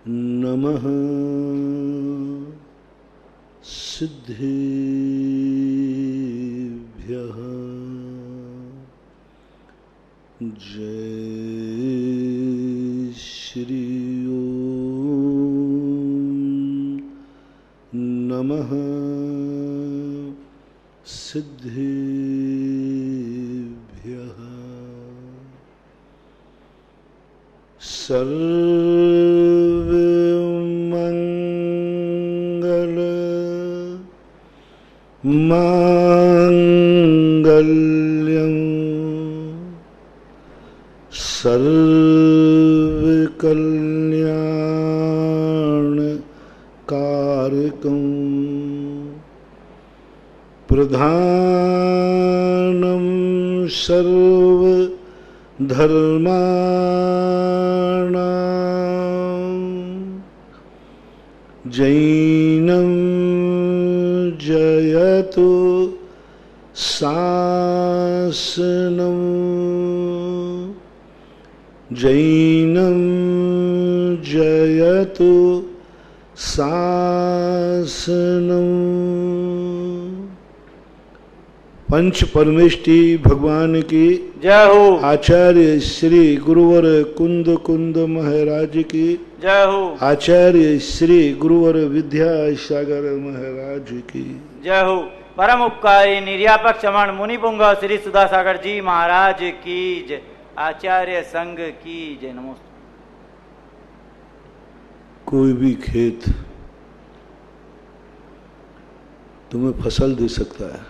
नमः सिद्धेभ्यः। जय श्री ओम नमः सिद्धेभ्यः। सर्वमंगल मांगल्यं सर्वकल्याणकारकं प्रधानं सर्वधर्माणां जैनं जयतु शासनं जैनं जयतु शासनं। पंच परमेष्टि भगवान की जय हो। आचार्य श्री गुरुवर कुंद कुंद महाराज की जय हो। आचार्य श्री गुरुवर विद्यासागर महाराज की जय हो। परम उपकारी निर्यापक चमन मुनिपुंग श्री सुधासागर जी महाराज की जय। आचार्य संघ की जय। नमस्ते। कोई भी खेत तुम्हें फसल दे सकता है,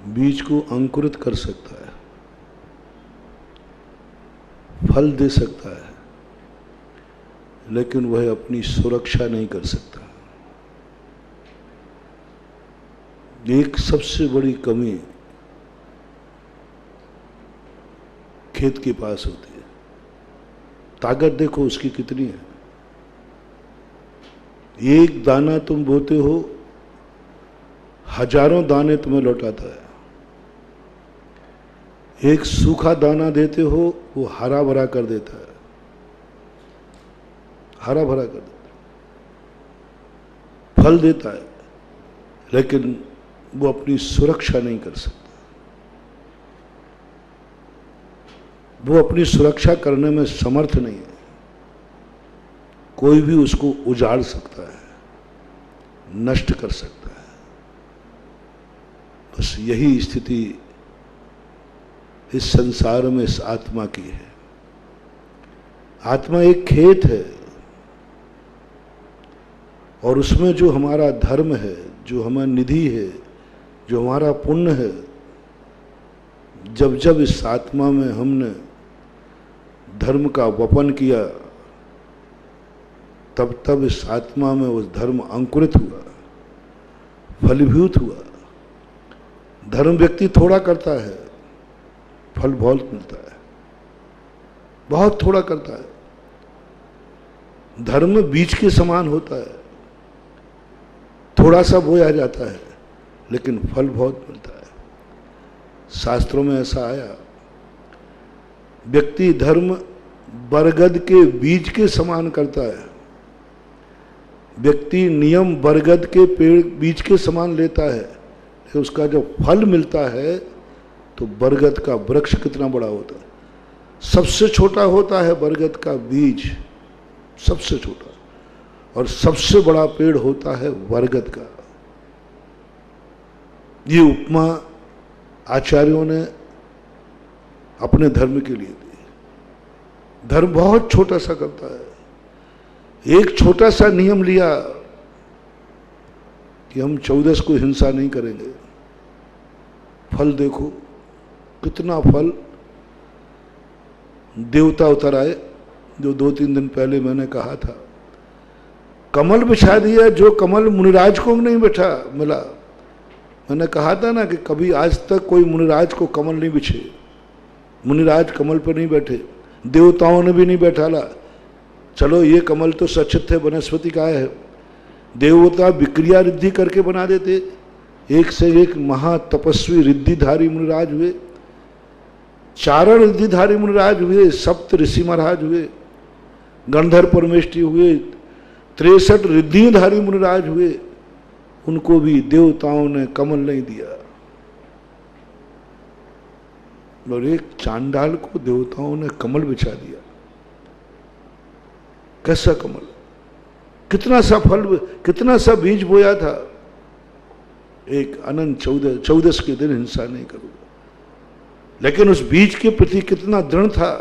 बीज को अंकुरित कर सकता है, फल दे सकता है, लेकिन वह अपनी सुरक्षा नहीं कर सकता। एक सबसे बड़ी कमी खेत के पास होती है। ताकत देखो उसकी कितनी है। एक दाना तुम बोते हो, हजारों दाने तुम्हें लौटाता है। एक सूखा दाना देते हो, वो हरा भरा कर देता है, हरा भरा कर देता है, फल देता है, लेकिन वो अपनी सुरक्षा नहीं कर सकता। वो अपनी सुरक्षा करने में समर्थ नहीं है। कोई भी उसको उजाड़ सकता है, नष्ट कर सकता है। बस यही स्थिति इस संसार में इस आत्मा की है। आत्मा एक खेत है और उसमें जो हमारा धर्म है, जो हमारा निधि है, जो हमारा पुण्य है, जब जब इस आत्मा में हमने धर्म का वपन किया, तब तब इस आत्मा में उस धर्म अंकुरित हुआ, फलीभूत हुआ। धर्म व्यक्ति थोड़ा करता है, फल बहुत मिलता है, बहुत थोड़ा करता है। धर्म बीज के समान होता है, थोड़ा सा बोया जाता है, लेकिन फल बहुत मिलता है। शास्त्रों में ऐसा आया, व्यक्ति धर्म बरगद के बीज के समान करता है। व्यक्ति नियम बरगद के पेड़ बीज के समान लेता है, लेकिन उसका जो फल मिलता है तो बरगद का वृक्ष कितना बड़ा होता है। सबसे छोटा होता है बरगद का बीज, सबसे छोटा, और सबसे बड़ा पेड़ होता है बरगद का। ये उपमा आचार्यों ने अपने धर्म के लिए दी। धर्म बहुत छोटा सा करता है। एक छोटा सा नियम लिया कि हम 14 को हिंसा नहीं करेंगे। फल देखो कितना फल। देवता उतर आए, जो 2-3 दिन पहले मैंने कहा था। कमल बिछा दिया, जो कमल मुनिराज को नहीं बैठा मिला। मैंने कहा था ना कि कभी आज तक कोई मुनिराज को कमल नहीं बिछे, मुनिराज कमल पर नहीं बैठे, देवताओं ने भी नहीं बैठाला। चलो ये कमल तो सचित है, वनस्पति का है। देवता विक्रिया रिद्धि करके बना देते। एक से एक महातपस्वी रिद्धिधारी मुनिराज हुए, चारण रिद्धिधारी मुनिराज हुए, सप्त ऋषि महाराज हुए। गणधर परमेष्ठी हुए, 63 रिद्धिधारी मुनिराज हुए, उनको भी देवताओं ने कमल नहीं दिया। और एक चांडाल को देवताओं ने कमल बिछा दिया। कैसा कमल, कितना सा फल, कितना सा बीज बोया था। एक अनंत 14 के दिन हिंसा नहीं करूंगा, लेकिन उस बीज के प्रति कितना दृढ़ था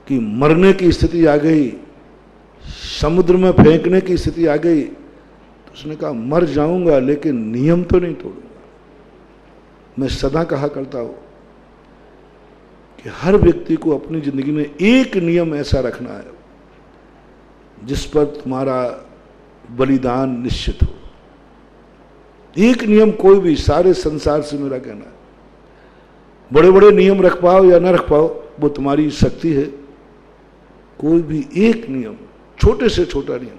कि मरने की स्थिति आ गई, समुद्र में फेंकने की स्थिति आ गई, तो उसने कहा मर जाऊंगा लेकिन नियम तो नहीं तोड़ूंगा। मैं सदा कहा करता हूं कि हर व्यक्ति को अपनी जिंदगी में एक नियम ऐसा रखना है जिस पर तुम्हारा बलिदान निश्चित हो। एक नियम कोई भी, सारे संसार से मेरा कहना है। बड़े बड़े नियम रख पाओ या ना रख पाओ वो तुम्हारी शक्ति है। कोई भी एक नियम, छोटे से छोटा नियम,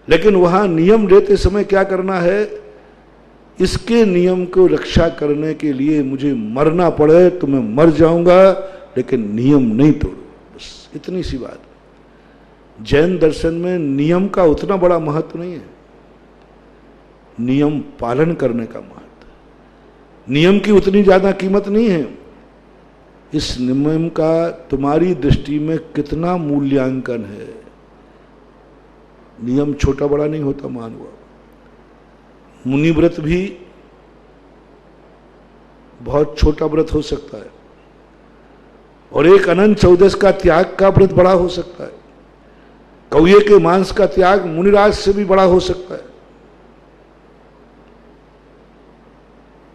लेकिन वहां नियम लेते समय क्या करना है, इसके नियम को रक्षा करने के लिए मुझे मरना पड़े तो मैं मर जाऊंगा लेकिन नियम नहीं तोड़ूंगा। बस इतनी सी बात। जैन दर्शन में नियम का उतना बड़ा महत्व नहीं है, नियम पालन करने का महत्व। नियम की उतनी ज्यादा कीमत नहीं है। इस नियम का तुम्हारी दृष्टि में कितना मूल्यांकन है। नियम छोटा बड़ा नहीं होता मानव। मुनि व्रत भी बहुत छोटा व्रत हो सकता है और एक अनंत 14 का त्याग का व्रत बड़ा हो सकता है। कौए के मांस का त्याग मुनिराज से भी बड़ा हो सकता है।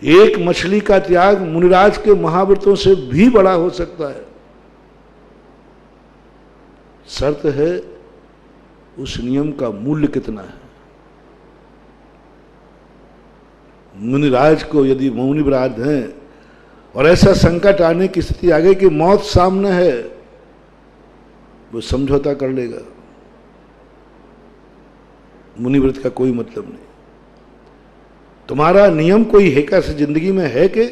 एक मछली का त्याग मुनिराज के महाव्रतों से भी बड़ा हो सकता है। शर्त है उस नियम का मूल्य कितना है। मुनिराज को यदि मौनिव्रत हैं और ऐसा संकट आने की स्थिति आ गई कि मौत सामने है, वो समझौता कर लेगा। मुनिव्रत का कोई मतलब नहीं। तुम्हारा नियम कोई हेका से जिंदगी में है कि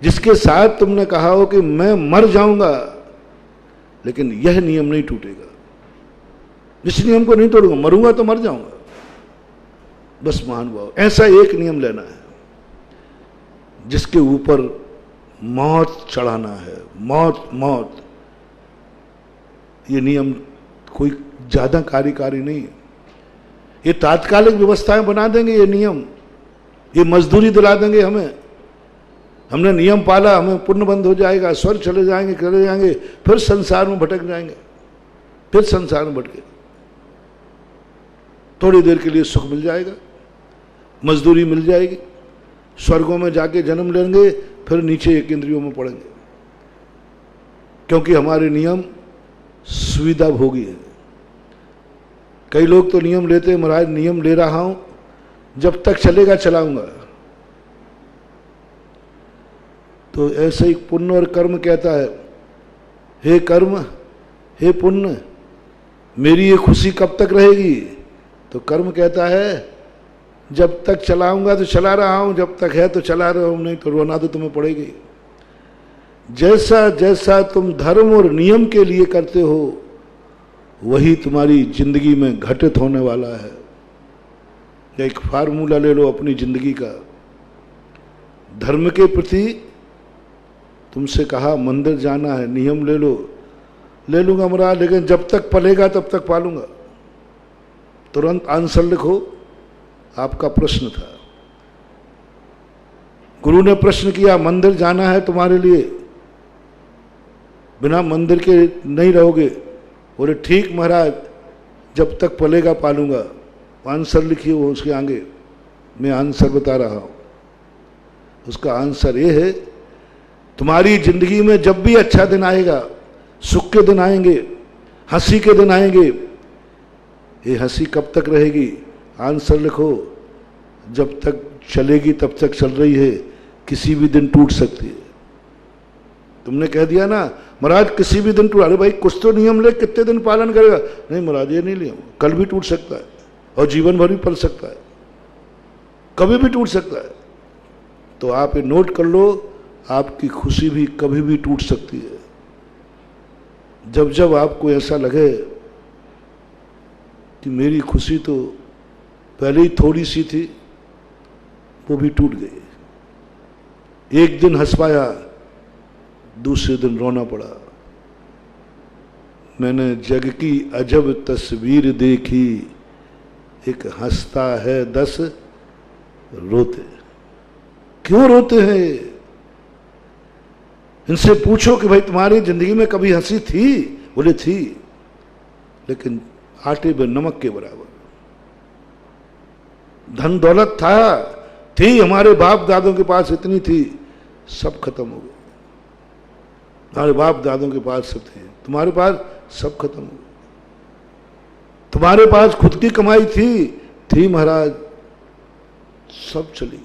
जिसके साथ तुमने कहा हो कि मैं मर जाऊंगा लेकिन यह नियम नहीं टूटेगा, इस नियम को नहीं तोड़ूंगा, मरूंगा तो मर जाऊंगा। बस महानुभाव, ऐसा एक नियम लेना है जिसके ऊपर मौत चढ़ाना है। मौत मौत, ये नियम कोई ज्यादा कार्यकारी नहीं है। ये तात्कालिक व्यवस्थाएं बना देंगे, ये नियम, ये मजदूरी दिला देंगे हमें। हमने नियम पाला, हमें पुण्य बंद हो जाएगा, स्वर्ग चले जाएंगे, फिर संसार में भटक जाएंगे, फिर संसार में भटके। थोड़ी देर के लिए सुख मिल जाएगा, मजदूरी मिल जाएगी, स्वर्गों में जाके जन्म लेंगे, फिर नीचे एक इंद्रियों में पड़ेंगे, क्योंकि हमारे नियम सुविधा भोगी है। कई लोग तो नियम लेते हैं, महाराज नियम ले रहा हूं, जब तक चलेगा चलाऊंगा। तो ऐसे ही पुण्य और कर्म कहता है, हे कर्म हे पुण्य, मेरी ये खुशी कब तक रहेगी? तो कर्म कहता है जब तक चलाऊंगा तो चला रहा हूं, जब तक है तो चला रहा हूं, नहीं तो रोना तो तुम्हें पड़ेगी। जैसा जैसा तुम धर्म और नियम के लिए करते हो वही तुम्हारी जिंदगी में घटित होने वाला है। एक फार्मूला ले लो अपनी जिंदगी का। धर्म के प्रति तुमसे कहा मंदिर जाना है, नियम ले लो, ले लूंगा महाराज, लेकिन जब तक पलेगा तब तक पालूंगा। तुरंत आंसर लिखो, आपका प्रश्न था। गुरु ने प्रश्न किया, मंदिर जाना है तुम्हारे लिए, बिना मंदिर के नहीं रहोगे। बोले ठीक महाराज, जब तक पलेगा पालूंगा। आंसर लिखिए वो उसके आगे, मैं आंसर बता रहा हूं। उसका आंसर ये है, तुम्हारी जिंदगी में जब भी अच्छा दिन आएगा, सुख के दिन आएंगे, हंसी के दिन आएंगे, ये हंसी कब तक रहेगी? आंसर लिखो, जब तक चलेगी तब तक चल रही है, किसी भी दिन टूट सकती है। तुमने कह दिया ना महाराज किसी भी दिन टूट, अरे भाई कुछ तो नियम ले, कितने दिन पालन करेगा? नहीं महाराज ये नहीं लिया, कल भी टूट सकता है और जीवन भर भी पल सकता है, कभी भी टूट सकता है। तो आप ये नोट कर लो, आपकी खुशी भी कभी भी टूट सकती है। जब जब आपको ऐसा लगे कि मेरी खुशी तो पहले ही थोड़ी सी थी, वो भी टूट गई। एक दिन हंस पाया, दूसरे दिन रोना पड़ा। मैंने जग की अजब तस्वीर देखी, एक हंसता है 10 रोते। क्यों रोते हैं? इनसे पूछो कि भाई तुम्हारी जिंदगी में कभी हंसी थी? बोले थी, लेकिन आटे में नमक के बराबर। धन दौलत थी, हमारे बाप दादों के पास इतनी थी, सब खत्म हो गया। हमारे बाप दादों के पास सब थे, तुम्हारे पास सब खत्म हो गया। तुम्हारे पास खुद की कमाई थी महाराज, सब चली गई,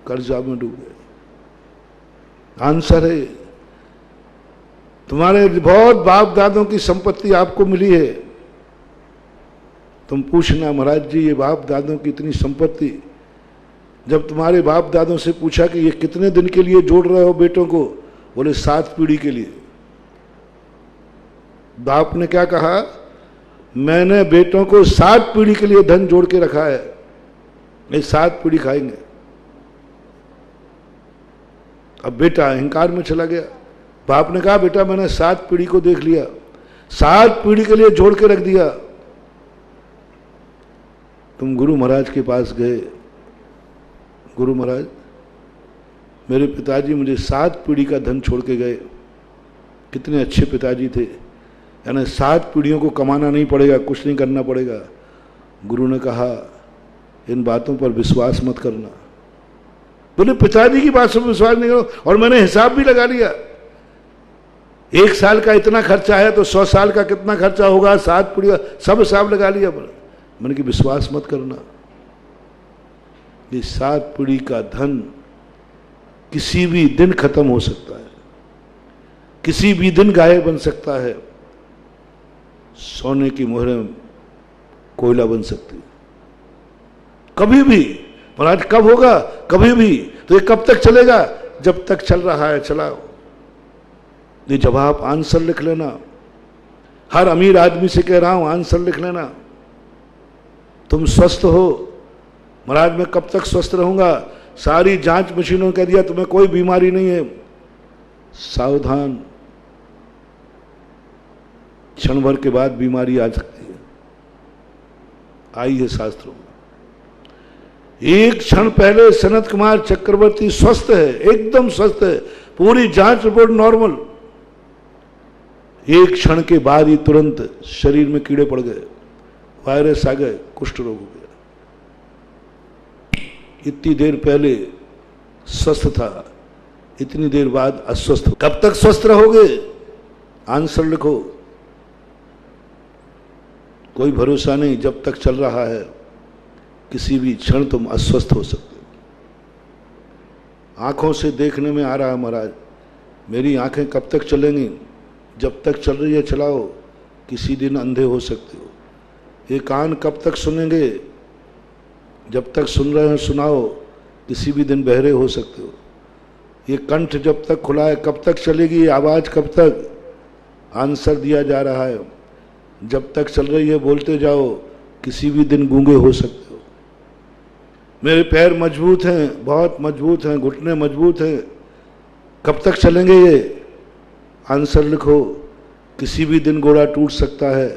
कर्जा में डूब गए। आंसर है, तुम्हारे बहुत बाप दादों की संपत्ति आपको मिली है। तुम पूछना महाराज जी, ये बाप दादों की इतनी संपत्ति, जब तुम्हारे बाप दादों से पूछा कि ये कितने दिन के लिए जोड़ रहे हो बेटों को? बोले 7 पीढ़ी के लिए। बाप ने क्या कहा? मैंने बेटों को 7 पीढ़ी के लिए धन जोड़ के रखा है, ये 7 पीढ़ी खाएंगे। अब बेटा अहंकार में चला गया। बाप ने कहा बेटा मैंने 7 पीढ़ी को देख लिया, 7 पीढ़ी के लिए जोड़ के रख दिया। तुम गुरु महाराज के पास गए, गुरु महाराज मेरे पिताजी मुझे 7 पीढ़ी का धन छोड़ के गए, कितने अच्छे पिताजी थे, यानी 7 पीढ़ियों को कमाना नहीं पड़ेगा, कुछ नहीं करना पड़ेगा। गुरु ने कहा इन बातों पर विश्वास मत करना। बोले पिताजी की बात पर विश्वास नहीं करो, और मैंने हिसाब भी लगा लिया, 1 साल का इतना खर्चा है तो 100 साल का कितना खर्चा होगा, 7 पीढ़ी का सब हिसाब लगा लिया। मैंने कि विश्वास मत करना, ये 7 पीढ़ी का धन किसी भी दिन खत्म हो सकता है, किसी भी दिन गायब बन सकता है। सोने की मोहरें कोयला बन सकती, कभी भी। महाराज कब होगा? कभी भी। तो ये कब तक चलेगा? जब तक चल रहा है चलाओ। ये जवाब आंसर लिख लेना। हर अमीर आदमी से कह रहा हूं आंसर लिख लेना। तुम स्वस्थ हो? महाराज मैं कब तक स्वस्थ रहूंगा? सारी जांच मशीनों ने कह दिया तुम्हें कोई बीमारी नहीं है। सावधान, क्षण भर के बाद बीमारी आ सकती है, आई है शास्त्रों में। एक क्षण पहले सनत कुमार चक्रवर्ती स्वस्थ है, एकदम स्वस्थ है, पूरी जांच रिपोर्ट नॉर्मल। एक क्षण के बाद ही तुरंत शरीर में कीड़े पड़ गए, वायरस आ गए, कुष्ठ रोग हो गया। इतनी देर पहले स्वस्थ था, इतनी देर बाद अस्वस्थ हो। कब तक स्वस्थ रहोगे? आंसर लिखो। कोई भरोसा नहीं, जब तक चल रहा है किसी भी क्षण तुम अस्वस्थ हो सकते हो। आंखों से देखने में आ रहा है महाराज, मेरी आंखें कब तक चलेंगी? जब तक चल रही है चलाओ, किसी दिन अंधे हो सकते हो। ये कान कब तक सुनेंगे? जब तक सुन रहे हैं सुनाओ, किसी भी दिन बहरे हो सकते हो। ये कंठ जब तक खुला है कब तक चलेगी ये आवाज़? कब तक? आंसर दिया जा रहा है, जब तक चल रही है बोलते जाओ, किसी भी दिन गूंगे हो सकते हो। मेरे पैर मजबूत हैं, बहुत मजबूत हैं, घुटने मजबूत हैं, कब तक चलेंगे ये? आंसर लिखो। किसी भी दिन घोड़ा टूट सकता है,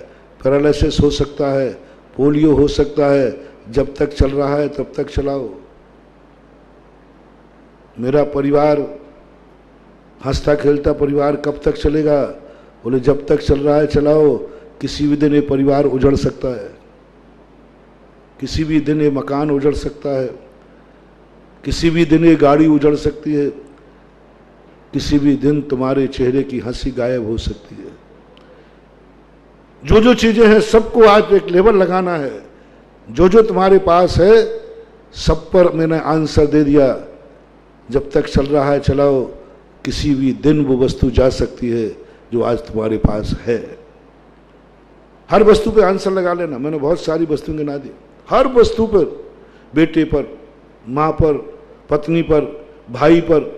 पैरालिसिस हो सकता है, पोलियो हो सकता है। जब तक चल रहा है तब तक चलाओ। मेरा परिवार, हंसता खेलता परिवार कब तक चलेगा? बोले जब तक चल रहा है चलाओ, किसी भी दिन ये परिवार उजड़ सकता है, किसी भी दिन ये मकान उजड़ सकता है, किसी भी दिन ये गाड़ी उजड़ सकती है, किसी भी दिन तुम्हारे चेहरे की हंसी गायब हो सकती है। जो जो चीजें हैं सबको आज एक लेबल लगाना है। जो जो तुम्हारे पास है सब पर मैंने आंसर दे दिया। जब तक चल रहा है चलाओ, किसी भी दिन वो वस्तु जा सकती है जो आज तुम्हारे पास है। हर वस्तु पे आंसर लगा लेना। मैंने बहुत सारी वस्तुएं गिना दी। हर वस्तु पर, बेटे पर, माँ पर, पत्नी पर, भाई पर,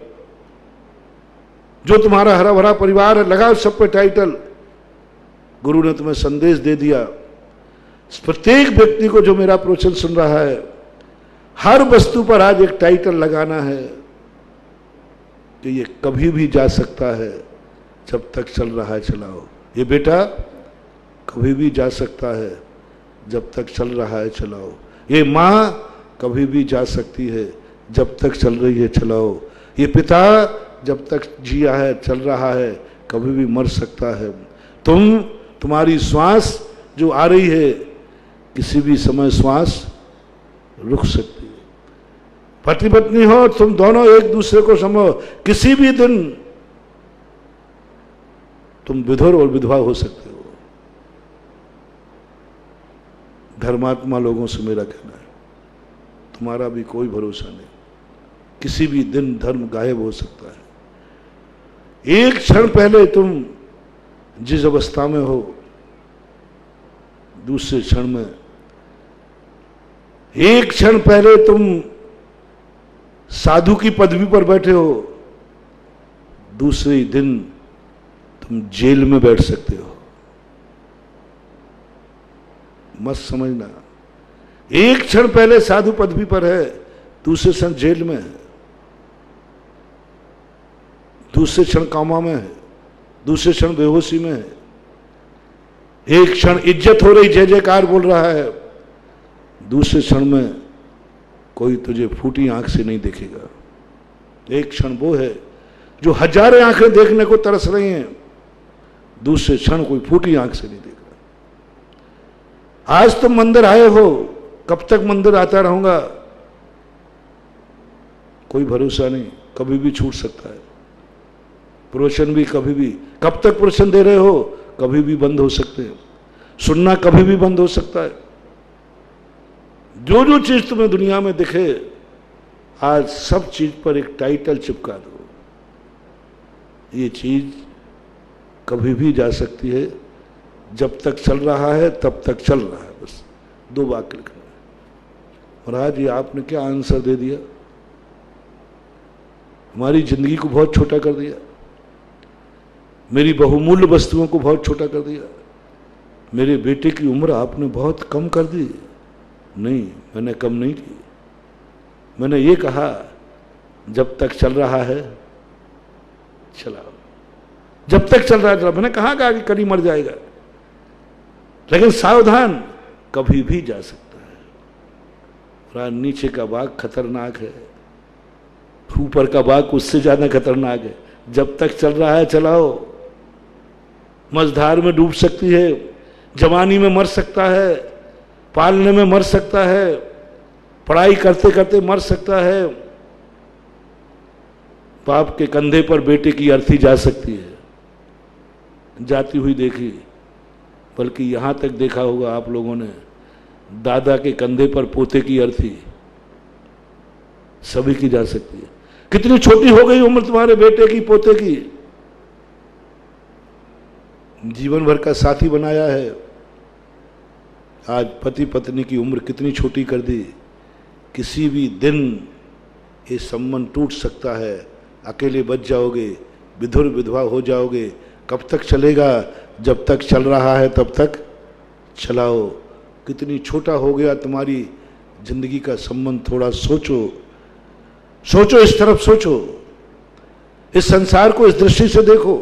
जो तुम्हारा हरा भरा परिवार है लगाओ सब पे टाइटल। गुरु ने तुम्हें संदेश दे दिया। प्रत्येक व्यक्ति को जो मेरा प्रवचन सुन रहा है, हर वस्तु पर आज एक टाइटल लगाना है कि ये कभी भी जा सकता है, जब तक चल रहा है चलाओ। ये बेटा कभी भी जा सकता है, जब तक चल रहा है चलाओ। ये माँ कभी भी जा सकती है, जब तक चल रही है चलाओ। ये पिता जब तक जिया है, चल रहा है, कभी भी मर सकता है। तुम्हारी श्वास जो आ रही है, किसी भी समय श्वास रुक सकती है। पति पत्नी हो, तुम दोनों एक दूसरे को समझो, किसी भी दिन तुम विधुर और विधवा हो सकते हो। धर्मात्मा लोगों से मेरा कहना है, तुम्हारा भी कोई भरोसा नहीं, किसी भी दिन धर्म गायब हो सकता है। एक क्षण पहले तुम जिस अवस्था में हो, दूसरे क्षण में, एक क्षण पहले तुम साधु की पदवी पर बैठे हो, दूसरे ही दिन तुम जेल में बैठ सकते हो। मत समझना, एक क्षण पहले साधु पदवी पर है, दूसरे क्षण जेल में है, दूसरे क्षण कामा में है, दूसरे क्षण बेहोशी में है। एक क्षण इज्जत हो रही, जय जयकार बोल रहा है, दूसरे क्षण में कोई तुझे फूटी आंख से नहीं देखेगा। एक क्षण वो है जो हजारों आंखें देखने को तरस रही हैं, दूसरे क्षण कोई फूटी आंख से नहीं देख रहा। आज तुम मंदिर आए हो, कब तक मंदिर आता रहूंगा कोई भरोसा नहीं, कभी भी छूट सकता है। प्रवचन भी कभी भी, कब तक प्रवचन दे रहे हो, कभी भी बंद हो सकते हैं। सुनना कभी भी बंद हो सकता है। जो जो चीज तुम्हें दुनिया में दिखे, आज सब चीज पर एक टाइटल चिपका दो, ये चीज कभी भी जा सकती है, जब तक चल रहा है तब तक चल रहा है। बस दो वाक्य लिखना है। और आज ये आपने क्या आंसर दे दिया, हमारी जिंदगी को बहुत छोटा कर दिया, मेरी बहुमूल्य वस्तुओं को बहुत छोटा कर दिया। मेरे बेटे की उम्र आपने बहुत कम कर दी। नहीं, मैंने कम नहीं की। मैंने ये कहा जब तक चल रहा है चलाओ, जब तक चल रहा है चलाओ। मैंने कहा कि कभी मर जाएगा, लेकिन सावधान, कभी भी जा सकता है। और नीचे का बाग खतरनाक है, ऊपर का बाग उससे ज्यादा खतरनाक है। जब तक चल रहा है चलाओ। मझधार में डूब सकती है, जवानी में मर सकता है, पालने में मर सकता है, पढ़ाई करते करते मर सकता है, बाप के कंधे पर बेटे की अर्थी जा सकती है, जाती हुई देखी। बल्कि यहां तक देखा होगा आप लोगों ने, दादा के कंधे पर पोते की अर्थी सभी की जा सकती है। कितनी छोटी हो गई उम्र तुम्हारे बेटे की, पोते की, जीवन भर का साथी बनाया है, आज पति पत्नी की उम्र कितनी छोटी कर दी। किसी भी दिन ये संबंध टूट सकता है, अकेले बच जाओगे, विधुर विधवा हो जाओगे। कब तक चलेगा, जब तक चल रहा है तब तक चलाओ। कितनी छोटा हो गया तुम्हारी जिंदगी का संबंध, थोड़ा सोचो, सोचो, इस तरफ सोचो, इस संसार को इस दृष्टि से देखो।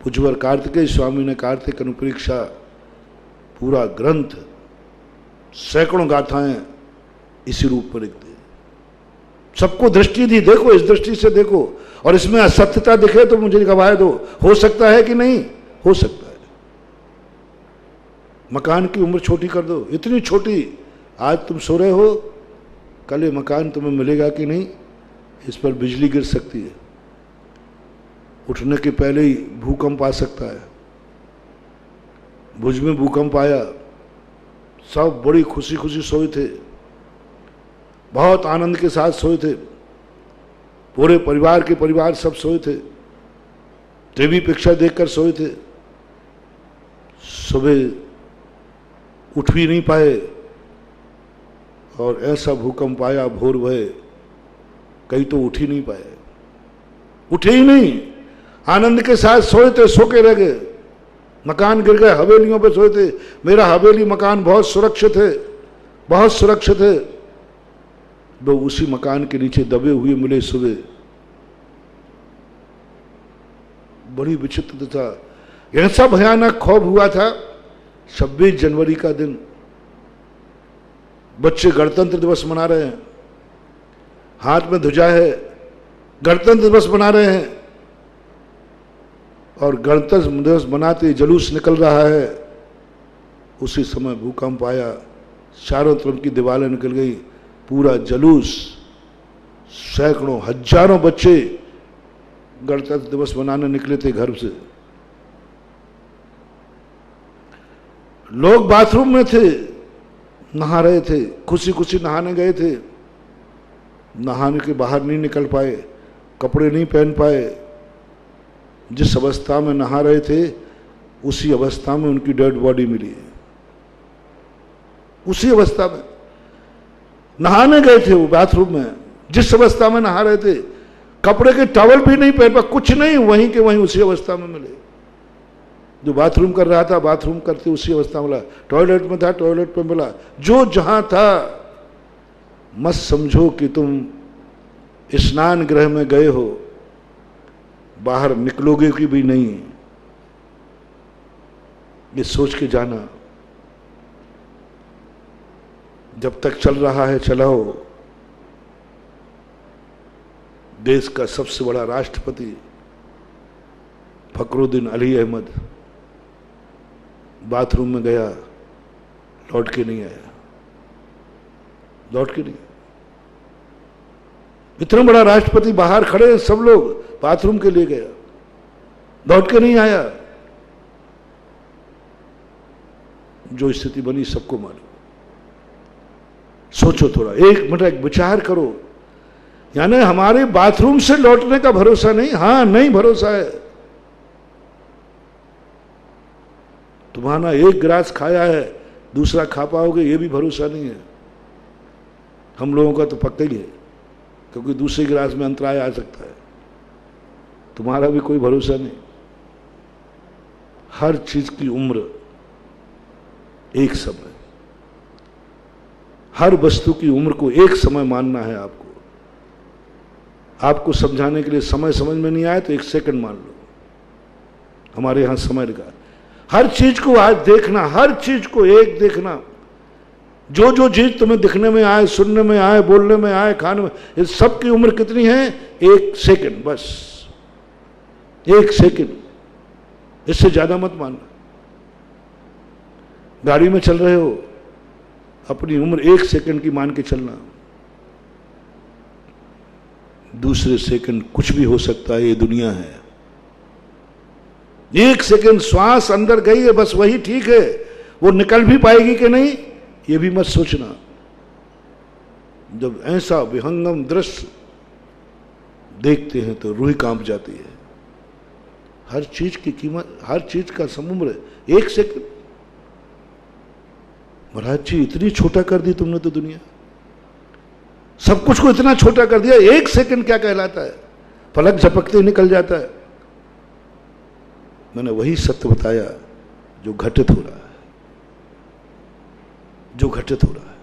पूज्यवर कार्तिकेय स्वामी ने कार्तिक अनुप्रेक्षा पूरा ग्रंथ, सैकड़ों गाथाएं इसी रूप पर लिख दी, सबको दृष्टि दी। देखो, इस दृष्टि से देखो, और इसमें असत्यता दिखे तो मुझे गवाह दो, हो सकता है कि नहीं हो सकता है। मकान की उम्र छोटी कर दो, इतनी छोटी, आज तुम सो रहे हो, कल ये मकान तुम्हें मिलेगा कि नहीं, इस पर बिजली गिर सकती है, उठने के पहले ही भूकंप आ सकता है। भुज में भूकंप आया, सब बड़ी खुशी खुशी सोए थे, बहुत आनंद के साथ सोए थे, पूरे परिवार के परिवार सब सोए थे, टीवी पिक्चर देखकर सोए थे। सुबह उठ भी नहीं पाए और ऐसा भूकंप आया, भोर भये, कहीं तो उठ ही नहीं पाए, उठे ही नहीं, आनंद के साथ सोए थे, सो के रह गए। मकान गिर गए, हवेलियों पे सोए थे। मेरा हवेली मकान बहुत सुरक्षित है, बहुत सुरक्षित है। वो उसी मकान के नीचे दबे हुए मिले सुबह। बड़ी विचित्र था। ऐसा भयानक खौफ हुआ था। 26 जनवरी का दिन, बच्चे गणतंत्र दिवस मना रहे हैं, हाथ में ध्वजा है, गणतंत्र दिवस मना रहे हैं, और गणतंत्र दिवस मनाते जुलूस निकल रहा है। उसी समय भूकंप आया, चारों तरफ की दीवारें निकल गई, पूरा जुलूस, सैकड़ों हजारों बच्चे गणतंत्र दिवस मनाने निकले थे घर से। लोग बाथरूम में थे, नहा रहे थे, खुशी खुशी नहाने गए थे, नहाने के बाहर नहीं निकल पाए, कपड़े नहीं पहन पाए। जिस अवस्था में नहा रहे थे उसी अवस्था में उनकी डेड बॉडी मिली। उसी अवस्था में नहाने गए थे वो बाथरूम में, जिस अवस्था में नहा रहे थे, कपड़े के टॉवल भी नहीं पहन पाए, कुछ नहीं, वहीं के वहीं उसी अवस्था में मिले। जो बाथरूम कर रहा था, बाथरूम करते उसी अवस्था में मिला। टॉयलेट में था, टॉयलेट पे मिला। जो जहां था, मत समझो कि तुम स्नान गृह में गए हो, बाहर निकलोगे कि भी नहीं, ये सोच के जाना। जब तक चल रहा है चलाओ। देश का सबसे बड़ा राष्ट्रपति फखरुद्दीन अली अहमद बाथरूम में गया, लौट के नहीं आया, लौट के नहीं। इतना बड़ा राष्ट्रपति, बाहर खड़े हैं सब लोग, बाथरूम के लिए गया, लौट के नहीं आया। जो स्थिति बनी सबको मालूम। सोचो थोड़ा, एक मिनट विचार करो। यानी हमारे बाथरूम से लौटने का भरोसा नहीं, हां नहीं भरोसा है। तुम्हारा एक गिलास खाया है, दूसरा खा पाओगे ये भी भरोसा नहीं है। हम लोगों का तो पक्का ही है, क्योंकि दूसरे गिलास में अंतराय आ सकता है। तुम्हारा भी कोई भरोसा नहीं। हर चीज की उम्र एक समय, हर वस्तु की उम्र को एक समय मानना है आपको। आपको समझाने के लिए समय समझ में नहीं आए तो 1 सेकंड मान लो। हमारे यहां समय लगा। हर चीज को आज देखना, हर चीज को एक देखना। जो जो चीज तुम्हें दिखने में आए, सुनने में आए, बोलने में आए, खाने में, इस सब की उम्र कितनी है? 1 सेकंड, बस 1 सेकंड, इससे ज्यादा मत मानना। गाड़ी में चल रहे हो, अपनी उम्र 1 सेकंड की मान के चलना। दूसरे सेकंड कुछ भी हो सकता है, ये दुनिया है। 1 सेकंड श्वास अंदर गई है, बस वही ठीक है। वो निकल भी पाएगी कि नहीं ये भी मत सोचना। जब ऐसा विहंगम दृश्य देखते हैं तो रूह कांप जाती है। हर चीज की कीमत, हर चीज का समुद्र 1 सेकंड। महाराज जी इतनी छोटा कर दी तुमने तो दुनिया, सब कुछ को इतना छोटा कर दिया। 1 सेकंड क्या कहलाता है? पलक झपकते ही निकल जाता है। मैंने वही सत्य बताया जो घटित हो रहा है, जो घटित हो रहा है,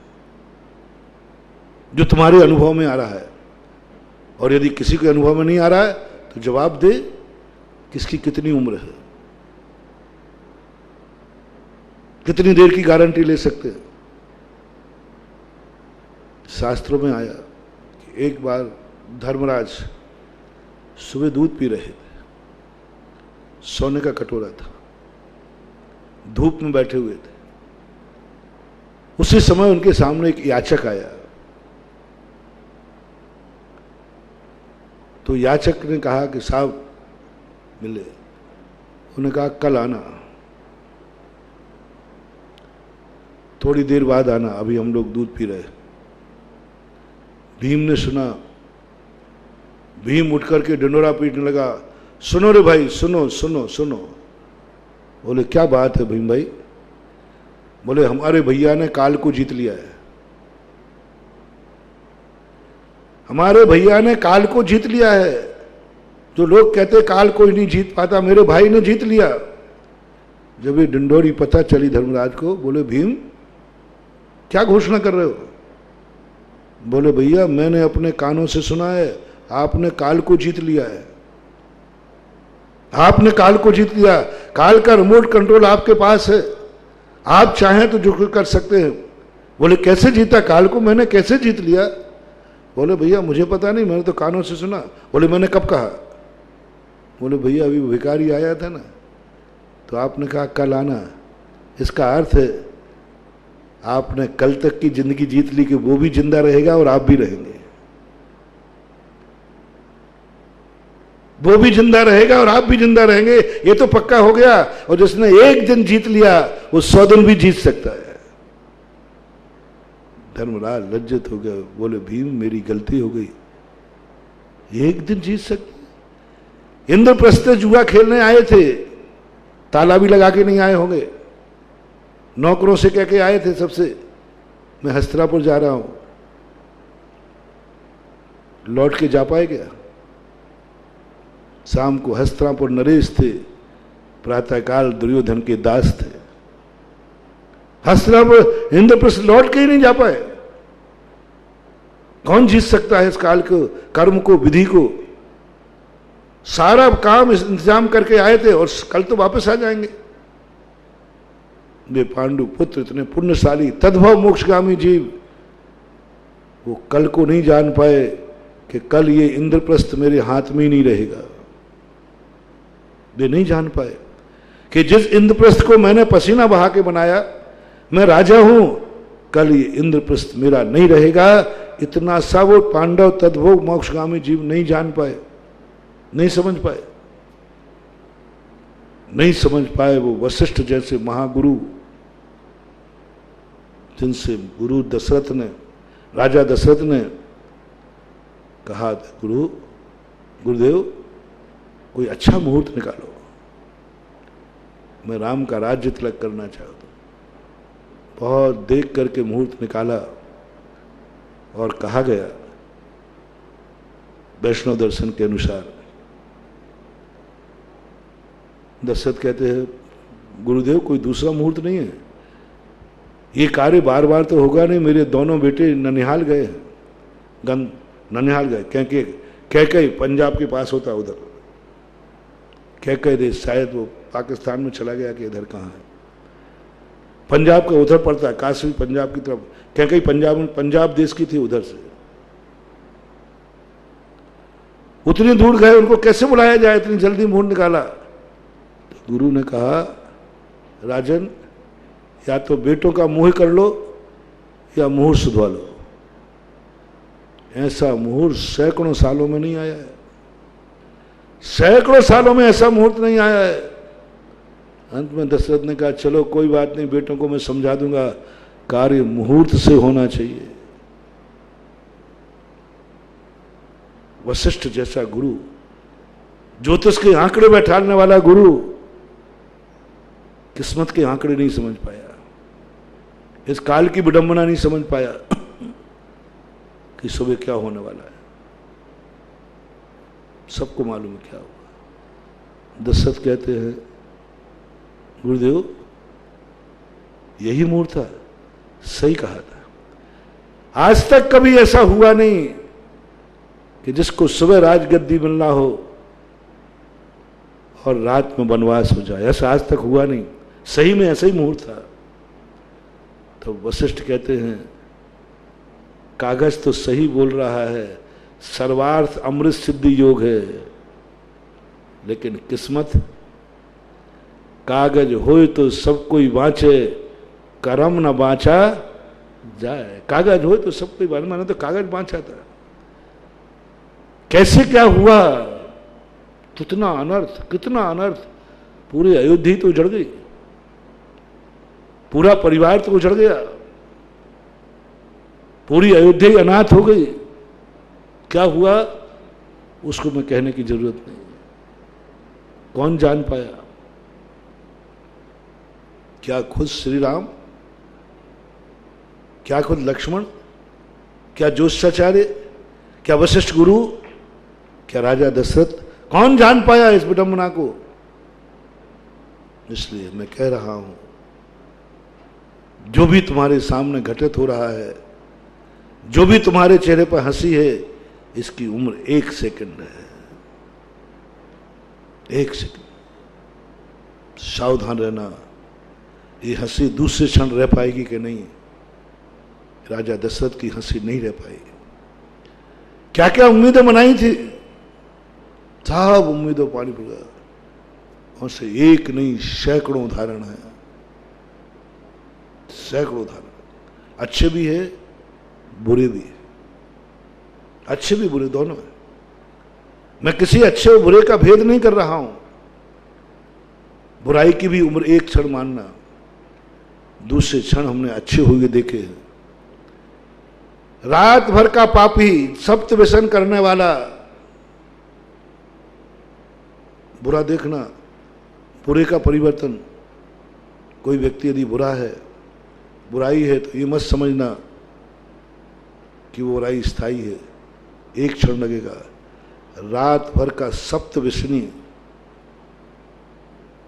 जो तुम्हारे अनुभव में आ रहा है। और यदि किसी के अनुभव में नहीं आ रहा है तो जवाब दे किसकी कितनी उम्र है, कितनी देर की गारंटी ले सकते हैं। शास्त्रों में आया कि एक बार धर्मराज सुबह दूध पी रहे थे, सोने का कटोरा था, धूप में बैठे हुए थे। उसी समय उनके सामने एक याचक आया। तो याचक ने कहा कि साहब मिले। उन्होंने कहा कल आना, थोड़ी देर बाद आना, अभी हम लोग दूध पी रहे। भीम ने सुना, भीम उठ करके डंडोरा पीटने लगा, सुनो रे भाई, सुनो सुनो सुनो। बोले क्या बात है भीम भाई? बोले हमारे भैया ने काल को जीत लिया है। हमारे भैया ने काल को जीत लिया है। जो लोग कहते काल कोई नहीं जीत पाता, मेरे भाई ने जीत लिया। जब ये डिंडोरी पता चली धर्मराज को, बोले भीम क्या घोषणा कर रहे हो? बोले भैया मैंने अपने कानों से सुना है, आपने काल को जीत लिया है, आपने काल को जीत लिया, काल का रिमोट कंट्रोल आपके पास है, आप चाहें तो जो कर सकते हैं। बोले कैसे जीता काल को, मैंने कैसे जीत लिया? बोले भैया मुझे पता नहीं, मैंने तो कानों से सुना। बोले मैंने कब कहा? बोले भैया अभी भिखारी आया था ना, तो आपने कहा कल आना। इसका अर्थ है आपने कल तक की जिंदगी जीत ली कि वो भी जिंदा रहेगा और आप भी रहेंगे, वो भी जिंदा रहेगा और आप भी जिंदा रहेंगे, ये तो पक्का हो गया। और जिसने एक दिन जीत लिया वो 100 दिन भी जीत सकता है। धर्मराज लज्जित हो गया, बोले भीम मेरी गलती हो गई, एक दिन जीत सकते? इंद्रप्रस्थ जुआ खेलने आए थे, ताला भी लगा के नहीं आए होंगे, नौकरों से कह के आए थे सबसे, मैं हस्तिनापुर जा रहा हूं, लौट के जा पाए क्या? शाम को हस्तिनापुर नरेश थे, प्रातःकाल दुर्योधन के दास थे। हस्तिनापुर इंद्रप्रस्थ लौट के ही नहीं जा पाए। कौन जीत सकता है इस काल को, कर्म को, विधि को? सारा काम इंतजाम करके आए थे और कल तो वापस आ जाएंगे। वे पांडु पुत्र इतने पुण्यशाली, तद्भव मोक्षगामी जीव, वो कल को नहीं जान पाए कि कल ये इंद्रप्रस्थ मेरे हाथ में ही नहीं रहेगा। वे नहीं जान पाए कि जिस इंद्रप्रस्थ को मैंने पसीना बहा के बनाया, मैं राजा हूं, कल ये इंद्रप्रस्थ मेरा नहीं रहेगा। इतना सा वो पांडव तद्भव मोक्षगामी जीव नहीं जान पाए, नहीं समझ पाए, नहीं समझ पाए। वो वशिष्ठ जैसे महागुरु, जिनसे गुरु दशरथ ने, राजा दशरथ ने कहा गुरुदेव कोई अच्छा मुहूर्त निकालो, मैं राम का राज्य तिलक करना चाहता हूं। बहुत देख करके मुहूर्त निकाला और कहा गया वैष्णव दर्शन के अनुसार। दशरथ कहते हैं गुरुदेव कोई दूसरा मुहूर्त नहीं है, ये कार्य बार बार तो होगा नहीं, मेरे दोनों बेटे ननिहाल गए हैं, ननिहाल गए, कैके पंजाब के पास होता उधर, कैके देश, शायद वो पाकिस्तान में चला गया कि इधर कहाँ है, पंजाब का उधर पड़ता है, काशी पंजाब की तरफ, कैके पंजाब देश की थी, उधर से उतनी दूर गए, उनको कैसे बुलाया जाए, इतनी जल्दी मुहूर्त निकाला। तो गुरु ने कहा राजन या तो बेटों का मुंह कर लो या मुहूर्त सुधवा लो। ऐसा मुहूर्त सैकड़ों सालों में नहीं आया है, सैकड़ों सालों में ऐसा मुहूर्त नहीं आया है। अंत में दशरथ ने कहा चलो कोई बात नहीं, बेटों को मैं समझा दूंगा, कार्य मुहूर्त से होना चाहिए। वशिष्ठ जैसा गुरु, ज्योतिष के आंकड़े बैठाने वाला गुरु, किस्मत के आंकड़े नहीं समझ पाया, इस काल की विडंबना नहीं समझ पाया कि सुबह क्या होने वाला है। सबको मालूम है क्या हुआ। दशरथ कहते हैं गुरुदेव यही मुहूर्त था, सही कहा था। आज तक कभी ऐसा हुआ नहीं कि जिसको सुबह राजगद्दी मिलना हो और रात में वनवास हो जाए, ऐसा आज तक हुआ नहीं, सही में ऐसा ही मुहूर्त था। तो वशिष्ठ कहते हैं कागज तो सही बोल रहा है, सर्वार्थ अमृत सिद्धि योग है, लेकिन किस्मत कागज होए तो सब कोई बाँचे, करम न बाँचा जाए। कागज होए तो सब कोई बाँचे, मैंने तो कागज बाँचा था, कैसे क्या हुआ, कितना अनर्थ, कितना अनर्थ। पूरी अयोध्या तो उजड़ गई, पूरा परिवार तो उजड़ गया, पूरी अयोध्या अनाथ हो गई। क्या हुआ उसको मैं कहने की जरूरत नहीं, कौन जान पाया। क्या खुद श्री राम, क्या खुद लक्ष्मण, क्या ज्योतिषाचार्य, क्या वशिष्ठ गुरु, क्या राजा दशरथ, कौन जान पाया इस विडंबना को। इसलिए मैं कह रहा हूं, जो भी तुम्हारे सामने घटित हो रहा है, जो भी तुम्हारे चेहरे पर हंसी है, इसकी उम्र 1 सेकंड है। 1 सेकंड। सावधान रहना, ये हंसी दूसरे क्षण रह पाएगी कि नहीं। राजा दशरथ की हंसी नहीं रह पाई। क्या क्या उम्मीदें बनाई थी, सब उम्मीदों पानी पड़ गया। और से एक नहीं, सैकड़ों उदाहरण है, सैकड़ों उदाहरण। अच्छे भी है, बुरे भी है। अच्छे भी बुरे दोनों है। मैं किसी अच्छे और बुरे का भेद नहीं कर रहा हूं। बुराई की भी उम्र 1 क्षण मानना, दूसरे क्षण हमने अच्छे हुए देखे हैं। रात भर का पापी, सप्त व्यसन करने वाला, बुरा देखना, बुरे का परिवर्तन। कोई व्यक्ति यदि बुरा है, बुराई है, तो ये मत समझना कि वो बुराई स्थायी है, 1 क्षण लगेगा। रात भर का सप्त व्यसनी,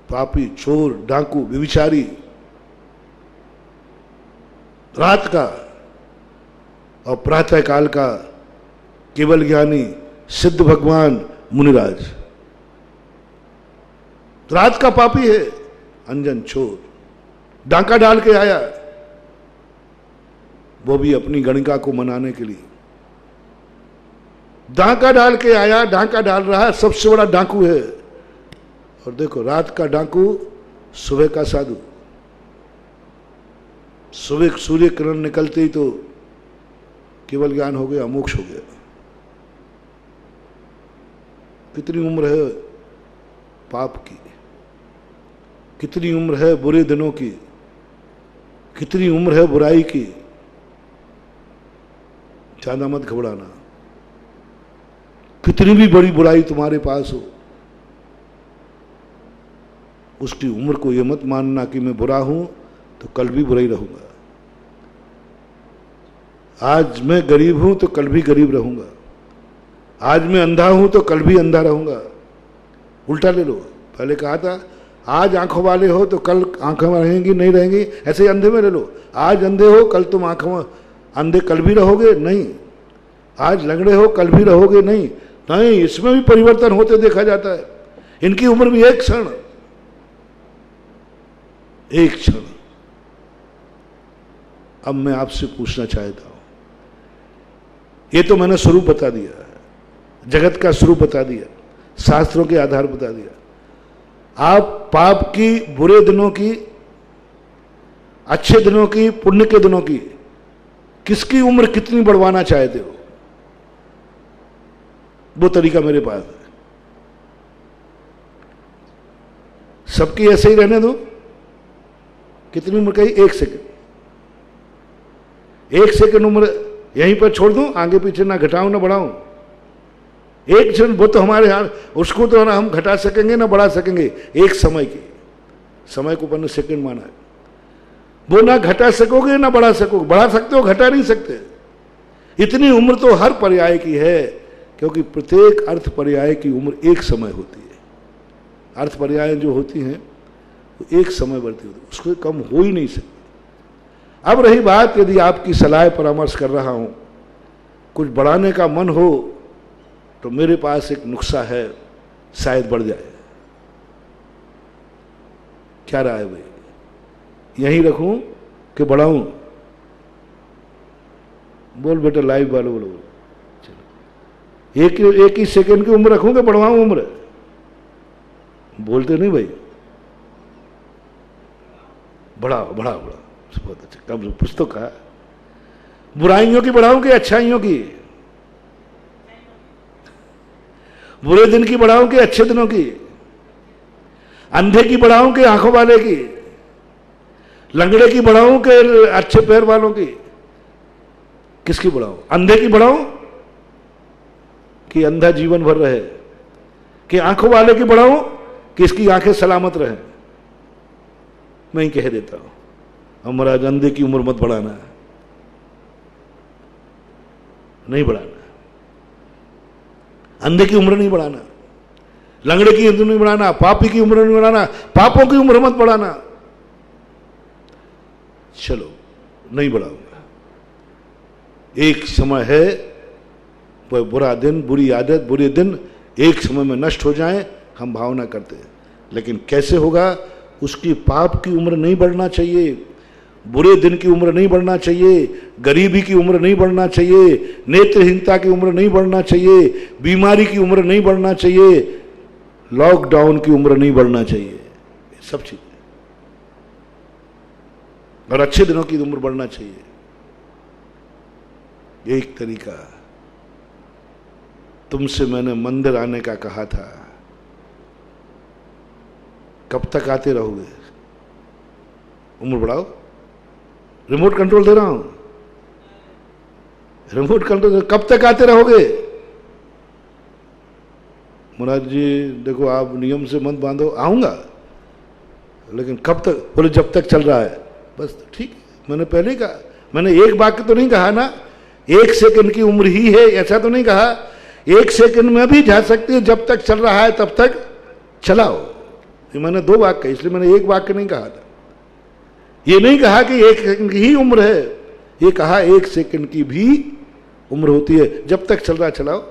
पापी, चोर, डाकू, व्यभिचारी, रात का और प्रातः काल का केवल ज्ञानी, सिद्ध भगवान, मुनिराज। रात का पापी है, अंजन चोर, डांका डाल के आया, वो भी अपनी गणिका को मनाने के लिए डांका डाल के आया। डांका डाल रहा है, सबसे बड़ा डाकू है। और देखो, रात का डाकू, सुबह का साधु। सुबह सूर्य किरण निकलते ही तो केवल ज्ञान हो गया, मोक्ष हो गया। कितनी उम्र है पाप की, कितनी उम्र है बुरे दिनों की, कितनी उम्र है बुराई की। ज्यादा मत घबराना। कितनी भी बड़ी बुराई तुम्हारे पास हो, उसकी उम्र को यह मत मानना कि मैं बुरा हूं तो कल भी बुरा ही रहूंगा। आज मैं गरीब हूं तो कल भी गरीब रहूंगा। आज मैं अंधा हूं तो कल भी अंधा रहूंगा। उल्टा ले लो। पहले कहा था आज आंखों वाले हो तो कल आंखों में रहेंगी, नहीं रहेंगी। ऐसे ही अंधे में ले लो। आज अंधे हो, कल तुम आंखों में अंधे कल भी रहोगे, नहीं। आज लंगड़े हो, कल भी रहोगे, नहीं। नहीं, इसमें भी परिवर्तन होते देखा जाता है। इनकी उम्र भी 1 क्षण, 1 क्षण। अब मैं आपसे पूछना चाहता हूं, ये तो मैंने स्वरूप बता दिया, जगत का स्वरूप बता दिया, शास्त्रों के आधार बता दिया। आप पाप की, बुरे दिनों की, अच्छे दिनों की, पुण्य के दिनों की, किसकी उम्र कितनी बढ़वाना चाहते हो, वो तरीका मेरे पास है। सबकी ऐसे ही रहने दो। कितनी उम्र कही? 1 सेकंड। 1 सेकंड उम्र यहीं पर छोड़ दूं, आगे पीछे ना घटाऊं ना बढ़ाऊं। 1 क्षण, वो तो हमारे हाथ, उसको तो ना हम घटा सकेंगे ना बढ़ा सकेंगे। एक समय की, समय को अपन सेकंड माना है, वो ना घटा सकोगे ना बढ़ा सकोगे। बढ़ा सकते हो, घटा नहीं सकते। इतनी उम्र तो हर पर्याय की है, क्योंकि प्रत्येक अर्थ पर्याय की उम्र एक समय होती है। अर्थ पर्याय जो होती हैं वो एक समय बढ़ती होती है, उसको कम हो ही नहीं सकती। अब रही बात, यदि आपकी सलाह परामर्श कर रहा हूं, कुछ बढ़ाने का मन हो तो मेरे पास एक नुस्खा है, शायद बढ़ जाए। क्या राय है भाई? यहीं रखूं कि बढ़ाऊं? बोल बेटा, लाइव वालों बोलो। चलो, एक ही सेकंड की उम्र रखूं कि बढ़वाऊं उम्र? बोलते नहीं भाई। बढ़ाओ बढ़ाओ बढ़ाओ, बहुत अच्छा। कब कुछ तो कहा। बुराइयों की बढ़ाऊं कि अच्छाइयों की? बुरे दिन की बढ़ाऊं कि अच्छे दिनों की? अंधे की बढ़ाऊं कि आंखों वाले की? लंगड़े की बढ़ाऊं कि अच्छे पैर वालों की? किसकी बढ़ाऊं? अंधे की बढ़ाऊं कि अंधा जीवन भर रहे? कि आंखों वाले की बढ़ाऊं कि इसकी आंखें सलामत रहे? मैं ही कह देता हूं, हमारा अंधे की उम्र मत बढ़ाना है, नहीं बढ़ाना। अंधे की उम्र नहीं बढ़ाना। लंगड़े की उम्र नहीं बढ़ाना, पापी की उम्र नहीं बढ़ाना, पापों की उम्र मत बढ़ाना। चलो नहीं बढ़ाऊंगा, एक समय है वह बुरा दिन, बुरी आदत, बुरे दिन एक समय में नष्ट हो जाएं, हम भावना करते हैं। लेकिन कैसे होगा? उसकी पाप की उम्र नहीं बढ़ना चाहिए, बुरे दिन की उम्र नहीं बढ़ना चाहिए, गरीबी की उम्र नहीं बढ़ना चाहिए, नेत्रहीनता की उम्र नहीं बढ़ना चाहिए, बीमारी की उम्र नहीं बढ़ना चाहिए, लॉकडाउन की उम्र नहीं बढ़ना चाहिए। सब चीजें और अच्छे दिनों की उम्र बढ़ना चाहिए। एक तरीका, तुमसे मैंने मंदिर आने का कहा था, कब तक आते रहोगे? उम्र बढ़ाओ। रिमोट कंट्रोल दे रहा हूं, रिमोट कंट्रोल, कब तक आते रहोगे? मुराद जी देखो, आप नियम से मत बांधो, आऊंगा, लेकिन कब तक? बोले जब तक चल रहा है। बस ठीक, मैंने पहले ही कहा, मैंने एक वाक्य तो नहीं कहा ना, 1 सेकंड की उम्र ही है ऐसा तो नहीं कहा। 1 सेकंड में भी जा सकती है, जब तक चल रहा है तब तक चलाओ। ये मैंने 2 वाक्य कहे, इसलिए मैंने एक वाक्य नहीं कहा था। ये नहीं कहा कि 1 सेकंड की ही उम्र है, ये कहा 1 सेकंड की भी उम्र होती है, जब तक चल रहा चलाओ।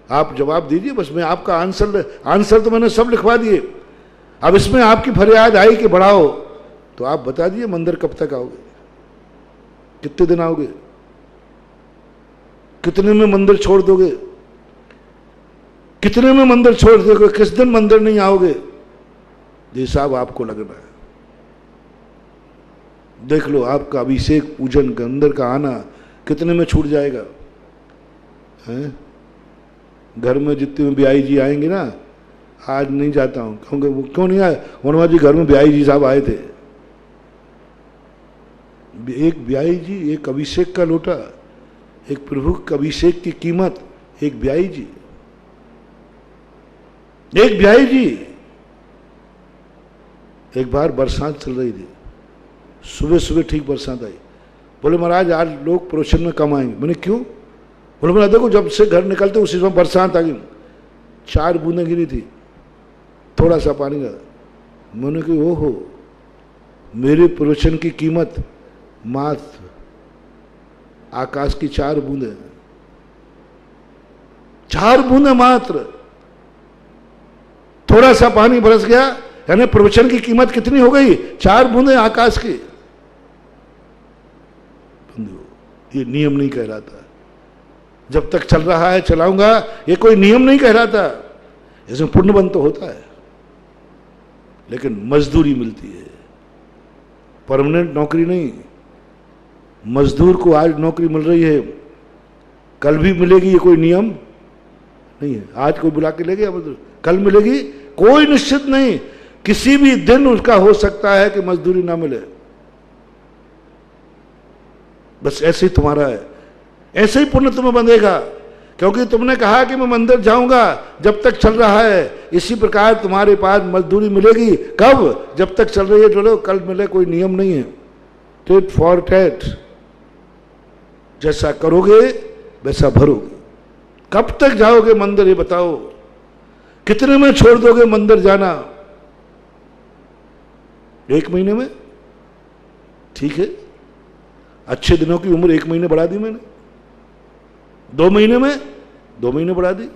आप जवाब दीजिए, बस मैं आपका आंसर तो मैंने सब लिखवा दिए। अब इसमें आपकी फरियाद आई कि बढ़ाओ, तो आप बता दीजिए मंदिर कब तक आओगे, कितने दिन आओगे, कितने में मंदिर छोड़ दोगे, कितने में मंदिर छोड़ दोगे, किस दिन मंदिर नहीं आओगे? ये साहब आपको लगना है। देख लो आपका अभिषेक पूजन के अंदर का आना कितने में छूट जाएगा। हैं? घर में जितने में ब्याई जी आएंगे ना, आज नहीं जाता हूं, क्योंकि वो क्यों नहीं आए? वनवा जी घर में ब्याई जी साहब आए थे, एक ब्याई जी, एक अभिषेक का लोटा, एक प्रभु के अभिषेक की कीमत, एक ब्याई जी, एक ब्याई जी। एक बार बरसात चल रही थी, सुबह सुबह ठीक बरसात आई। बोले महाराज आज लोग प्रोशन में कम आएंगे। मैंने क्यों? बोले मेरा देखो जब से घर निकलते उसी समय बरसात आ गई, 4 बूंदें गिरी थी, थोड़ा सा पानी का। मैंने कहा ओहो, मेरे प्रोशन की कीमत मात्र आकाश की 4 बूंदें, 4 बूंदें मात्र, थोड़ा सा पानी बरस गया, यानी प्रवचन की कीमत कितनी हो गई? 4 बूंदें आकाश की। ये नियम नहीं कहलाता। जब तक चल रहा है चलाऊंगा, ये कोई नियम नहीं कहलाता। इसमें पुण्यबंध तो होता है, लेकिन मजदूरी मिलती है, परमानेंट नौकरी नहीं। मजदूर को आज नौकरी मिल रही है, कल भी मिलेगी, ये कोई नियम नहीं है। आज कोई बुला के ले गया मजदूर, कल मिलेगी, कोई निश्चित नहीं। किसी भी दिन उसका हो सकता है कि मजदूरी ना मिले। बस ऐसे ही तुम्हारा है, ऐसे ही पुण्य तुम्हें बंधेगा, क्योंकि तुमने कहा कि मैं मंदिर जाऊंगा जब तक चल रहा है। इसी प्रकार तुम्हारे पास मजदूरी मिलेगी, कब? जब तक चल रही है। चलो कल मिले, कोई नियम नहीं है। टेट फॉर टेट, जैसा करोगे वैसा भरोगे। कब तक जाओगे मंदिर, ये बताओ? कितने में छोड़ दोगे मंदिर जाना? 1 महीने में? ठीक है, अच्छे दिनों की उम्र 1 महीने बढ़ा दी मैंने। 2 महीने में 2 महीने बढ़ा दी।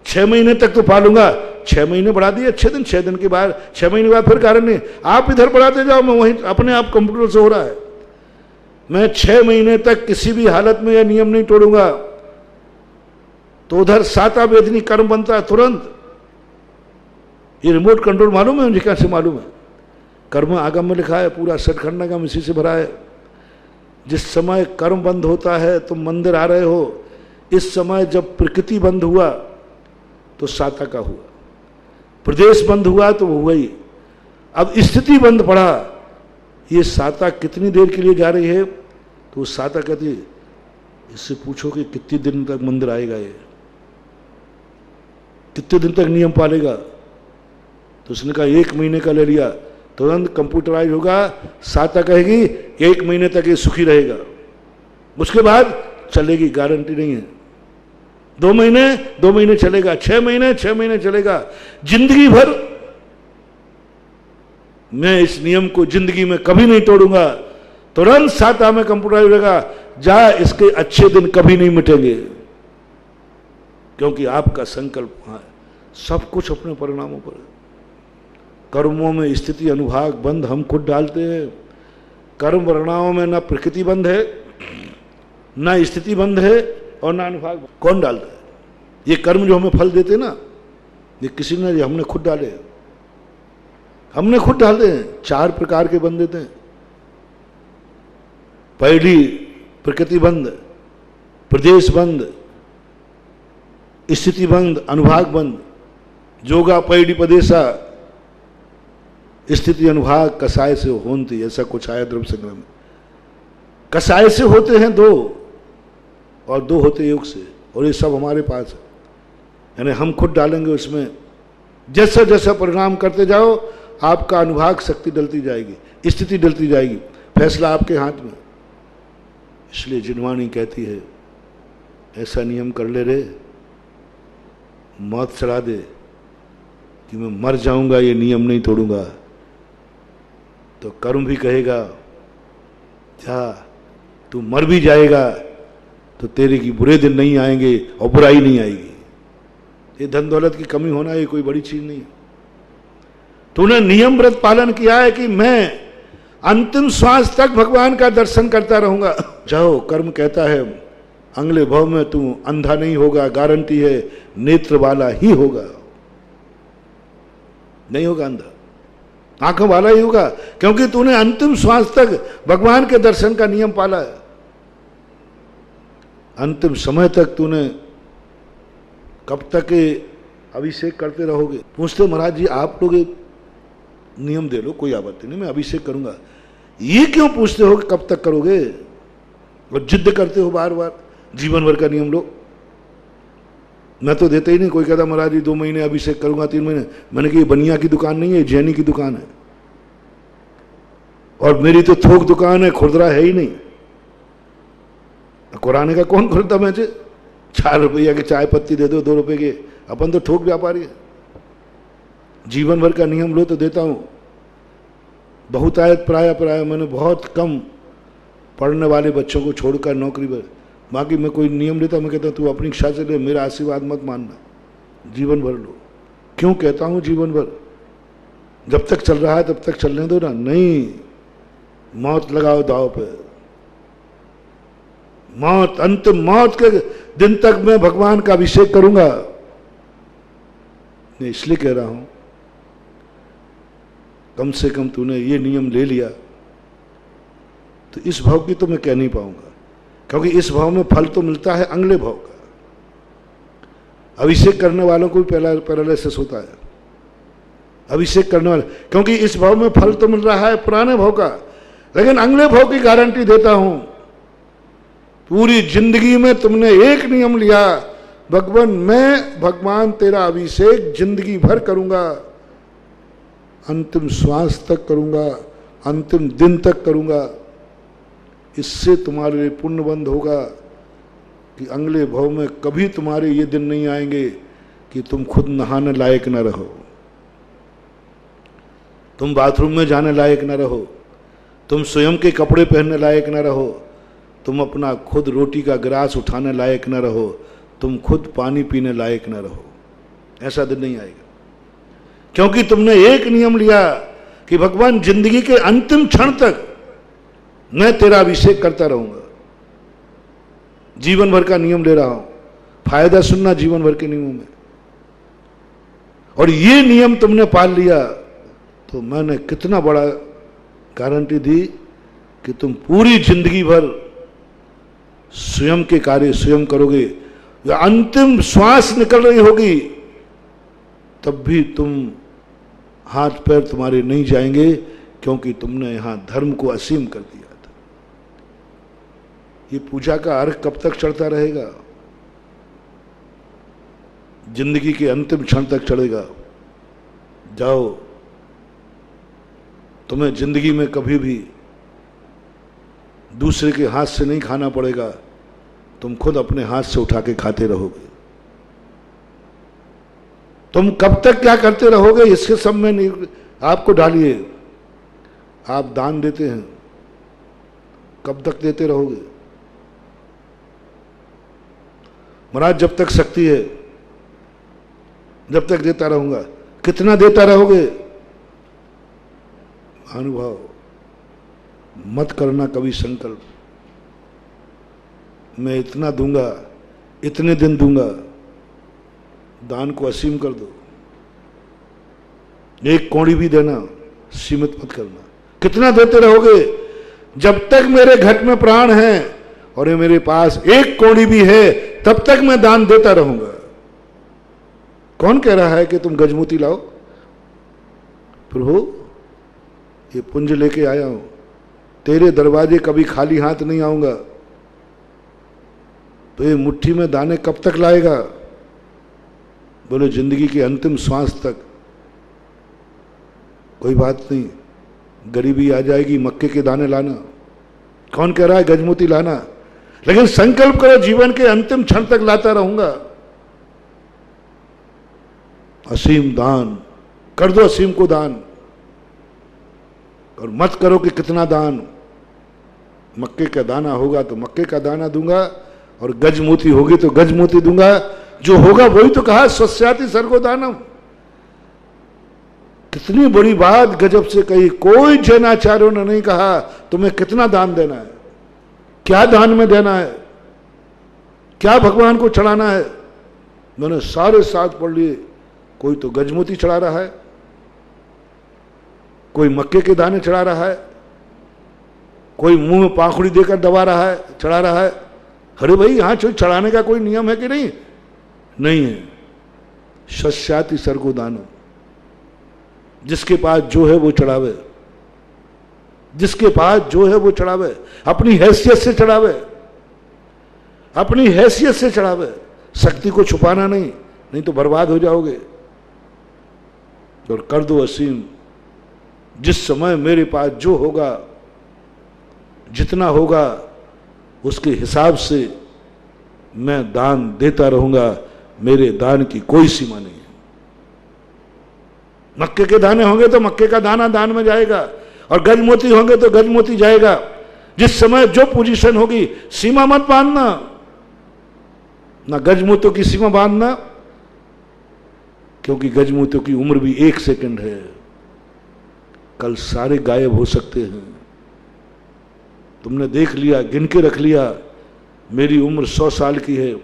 6 महीने तक तो पालूंगा, 6 महीने बढ़ा दिए, 6 दिन, 6 दिन के बाद, 6 महीने बाद फिर कारण नहीं। आप इधर बढ़ाते जाओ, मैं वहीं अपने आप कंप्यूटर से हो रहा है। मैं 6 महीने तक किसी भी हालत में यह नियम नहीं तोड़ूंगा, तो उधर साता वेदनी कर्म बनता है तुरंत। ये रिमोट कंट्रोल मालूम है मुझे, कैसे मालूम है? कर्म आगम में लिखा है, पूरा सटखंड आगम इसी से भरा है। जिस समय कर्म बंद होता है तुम मंदिर आ रहे हो, इस समय जब प्रकृति बंद हुआ तो साता का हुआ, प्रदेश बंद हुआ तो वो हुआ ही। अब स्थिति बंद पड़ा, ये साता कितनी देर के लिए जा रही है? तो साता कहती है, इससे पूछो कि कितने दिन तक मंदिर आएगा, ये कितने दिन तक नियम पालेगा? तो उसने कहा 1 महीने का ले लिया, तुरंत कंप्यूटराइज होगा। साता कहेगी 1 महीने तक ये सुखी रहेगा, उसके बाद चलेगी, गारंटी नहीं है। 2 महीने चलेगा, 6 महीने चलेगा, जिंदगी भर मैं इस नियम को जिंदगी में कभी नहीं तोड़ूंगा। तुरंत 7 में कंप्यूटर रहेगा, जा इसके अच्छे दिन कभी नहीं मिटेंगे, क्योंकि आपका संकल्प वहां है। सब कुछ अपने परिणामों पर। कर्मों में स्थिति अनुभाग बंध हम खुद डालते हैं। कर्म परिणामों में ना प्रकृति बंध है, ना स्थिति बंध है, और ना अनुभाग। कौन डालता है? ये कर्म जो हमें फल देते ना, ये किसी ने, हमने खुद डाले, हमने खुद डालते हैं। 4 प्रकार के बंध देते हैं। पहली प्रकृति बंध, प्रदेश बंध, स्थिति बंध, अनुभाग बंध। जोगा पैडी प्रदेशा, स्थिति अनुभाग कसाय से होती, ऐसा कुछ आया द्रव्य संग्रह में। कसाय से होते हैं 2 और 2 होते योग से, और ये सब हमारे पास है। यानी हम खुद डालेंगे उसमें। जैसा जैसा परिणाम करते जाओ, आपका अनुभाग शक्ति डलती जाएगी, स्थिति डलती जाएगी, फैसला आपके हाथ में। इसलिए जिनवाणी कहती है, ऐसा नियम कर ले रे, मौत चढ़ा दे कि मैं मर जाऊंगा, ये नियम नहीं तोड़ूंगा। तो कर्म भी कहेगा, जा तू मर भी जाएगा तो तेरे की बुरे दिन नहीं आएंगे और बुराई नहीं आएगी। ये धन दौलत की कमी होना ये कोई बड़ी चीज नहीं है। तूने नियम व्रत पालन किया है कि मैं अंतिम श्वास तक भगवान का दर्शन करता रहूंगा। जाओ, कर्म कहता है अगले भव में तू अंधा नहीं होगा, गारंटी है, नेत्र वाला ही होगा, नहीं होगा अंधा, आंखों वाला ही होगा, क्योंकि तूने अंतिम श्वास तक भगवान के दर्शन का नियम पाला है। अंतिम समय तक तूने कब तक अभिषेक करते रहोगे? पूछते महाराज जी आप लोग नियम दे लो, कोई आपत्ति नहीं, मैं अभिषेक करूंगा। ये क्यों पूछते हो कि कब तक करोगे, और जिद्द करते हो बार बार जीवन भर का नियम लो? मैं तो देता ही नहीं। कोई कहता महाराज जी 2 महीने अभिषेक करूंगा, 3 महीने। मैंने कहा ये बनिया की दुकान नहीं है, जैनी की दुकान है, और मेरी तो थोक दुकान है, खुदरा है ही नहीं। कुराने का कौन खरीदता? मैं 4 रुपया के चाय पत्ती दे दो, 2 रुपए के, अपन तो थोक व्यापारी है। जीवन भर का नियम लो तो देता हूं। बहुतायत प्राय मैंने बहुत कम पढ़ने वाले बच्चों को छोड़कर नौकरी पर, बाकी मैं कोई नियम लेता, मैं कहता तू अपनी इच्छा से ले, मेरा आशीर्वाद मत मानना, जीवन भर लो। क्यों कहता हूं जीवन भर? जब तक चल रहा है तब तक चलने दो ना। नहीं, मौत लगाओ दाव पे। मौत, अंतिम मौत के दिन तक मैं भगवान का अभिषेक करूंगा। मैं इसलिए कह रहा हूं, कम से कम तूने ये नियम ले लिया तो इस भाव की तो मैं कह नहीं पाऊंगा, क्योंकि इस भाव में फल तो मिलता है अगले भाव का। अभिषेक करने वालों को भी पैरालिसिस होता है, अभिषेक करने वाले, क्योंकि इस भाव में फल तो मिल रहा है पुराने भाव का, लेकिन अगले भाव की गारंटी देता हूं। पूरी जिंदगी में तुमने एक नियम लिया, भगवान तेरा अभिषेक जिंदगी भर करूंगा, अंतिम श्वास तक करूंगा, अंतिम दिन तक करूंगा। इससे तुम्हारे लिए पुण्य बंध होगा कि अगले भव में कभी तुम्हारे ये दिन नहीं आएंगे कि तुम खुद नहाने लायक न रहो, तुम बाथरूम में जाने लायक न रहो, तुम स्वयं के कपड़े पहनने लायक न रहो, तुम अपना खुद रोटी का गिलास उठाने लायक न रहो, तुम खुद पानी पीने लायक न रहो। ऐसा दिन नहीं आएगा, क्योंकि तुमने एक नियम लिया कि भगवान जिंदगी के अंतिम क्षण तक मैं तेरा अभिषेक करता रहूंगा। जीवन भर का नियम ले रहा हूं, फायदा सुनना जीवन भर के नियमों में। और ये नियम तुमने पाल लिया तो मैंने कितना बड़ा गारंटी दी कि तुम पूरी जिंदगी भर स्वयं के कार्य स्वयं करोगे। या अंतिम श्वास निकल रही होगी तब भी तुम हाथ पैर तुम्हारे नहीं जाएंगे, क्योंकि तुमने यहां धर्म को असीम कर दिया था। ये पूजा का अर्घ कब तक चढ़ता रहेगा? जिंदगी के अंतिम क्षण तक चढ़ेगा। जाओ, तुम्हें जिंदगी में कभी भी दूसरे के हाथ से नहीं खाना पड़ेगा, तुम खुद अपने हाथ से उठा के खाते रहोगे। तुम कब तक क्या करते रहोगे इसके सब में नहीं, आपको डालिए। आप दान देते हैं, कब तक देते रहोगे? महाराज जब तक शक्ति है जब तक देता रहूंगा। कितना देता रहोगे? अनुभव मत करना कभी संकल्प, मैं इतना दूंगा, इतने दिन दूंगा। दान को असीम कर दो, एक कौड़ी भी देना सीमित मत करना। कितना देते रहोगे? जब तक मेरे घट में प्राण है और ये मेरे पास एक कौड़ी भी है तब तक मैं दान देता रहूंगा। कौन कह रहा है कि तुम गजमोती लाओ? प्रभु ये पुंज लेके आया हूं, तेरे दरवाजे कभी खाली हाथ नहीं आऊंगा। तो ये मुट्ठी में दाने कब तक लाएगा? बोले जिंदगी के अंतिम श्वास तक। कोई बात नहीं, गरीबी आ जाएगी, मक्के के दाने लाना। कौन कह रहा है गजमोती लाना? लेकिन संकल्प करो जीवन के अंतिम क्षण तक लाता रहूंगा। असीम दान कर दो, असीम को दान। और मत करो कि कितना दान। मक्के का दाना होगा तो मक्के का दाना दूंगा, और गजमोती होगी तो गजमोती दूंगा। जो होगा वही तो कहा, स्वस्याति सर्गो दानम। कितनी बड़ी बात गजब से कही। कोई जैनाचार्यों ने नहीं कहा तुम्हें कितना दान देना है, क्या दान में देना है, क्या भगवान को चढ़ाना है। मैंने सारे साथ पढ़ लिए। कोई तो गजमोती चढ़ा रहा है, कोई मक्के के दाने चढ़ा रहा है, कोई मुंह में पाखुड़ी देकर दबा रहा है, चढ़ा रहा है। अरे भाई यहां चढ़ाने का कोई नियम है कि नहीं? नहीं है। शस्याति सर्गो दानो, जिसके पास जो है वो चढ़ावे, जिसके पास जो है वो चढ़ावे। अपनी हैसियत से चढ़ावे, अपनी हैसियत से चढ़ावे। शक्ति को छुपाना नहीं, नहीं तो बर्बाद हो जाओगे। और कर दो असीम। जिस समय मेरे पास जो होगा, जितना होगा, उसके हिसाब से मैं दान देता रहूंगा। मेरे दान की कोई सीमा नहीं है। मक्के के दाने होंगे तो मक्के का दाना दान में जाएगा, और गजमोती होंगे तो गजमोती जाएगा। जिस समय जो पोजीशन होगी, सीमा मत बांधना, ना गजमोतियों की सीमा बांधना, क्योंकि गजमोतियों की उम्र भी 1 सेकंड है। कल सारे गायब हो सकते हैं। तुमने देख लिया, गिन के रख लिया, मेरी उम्र 100 साल की है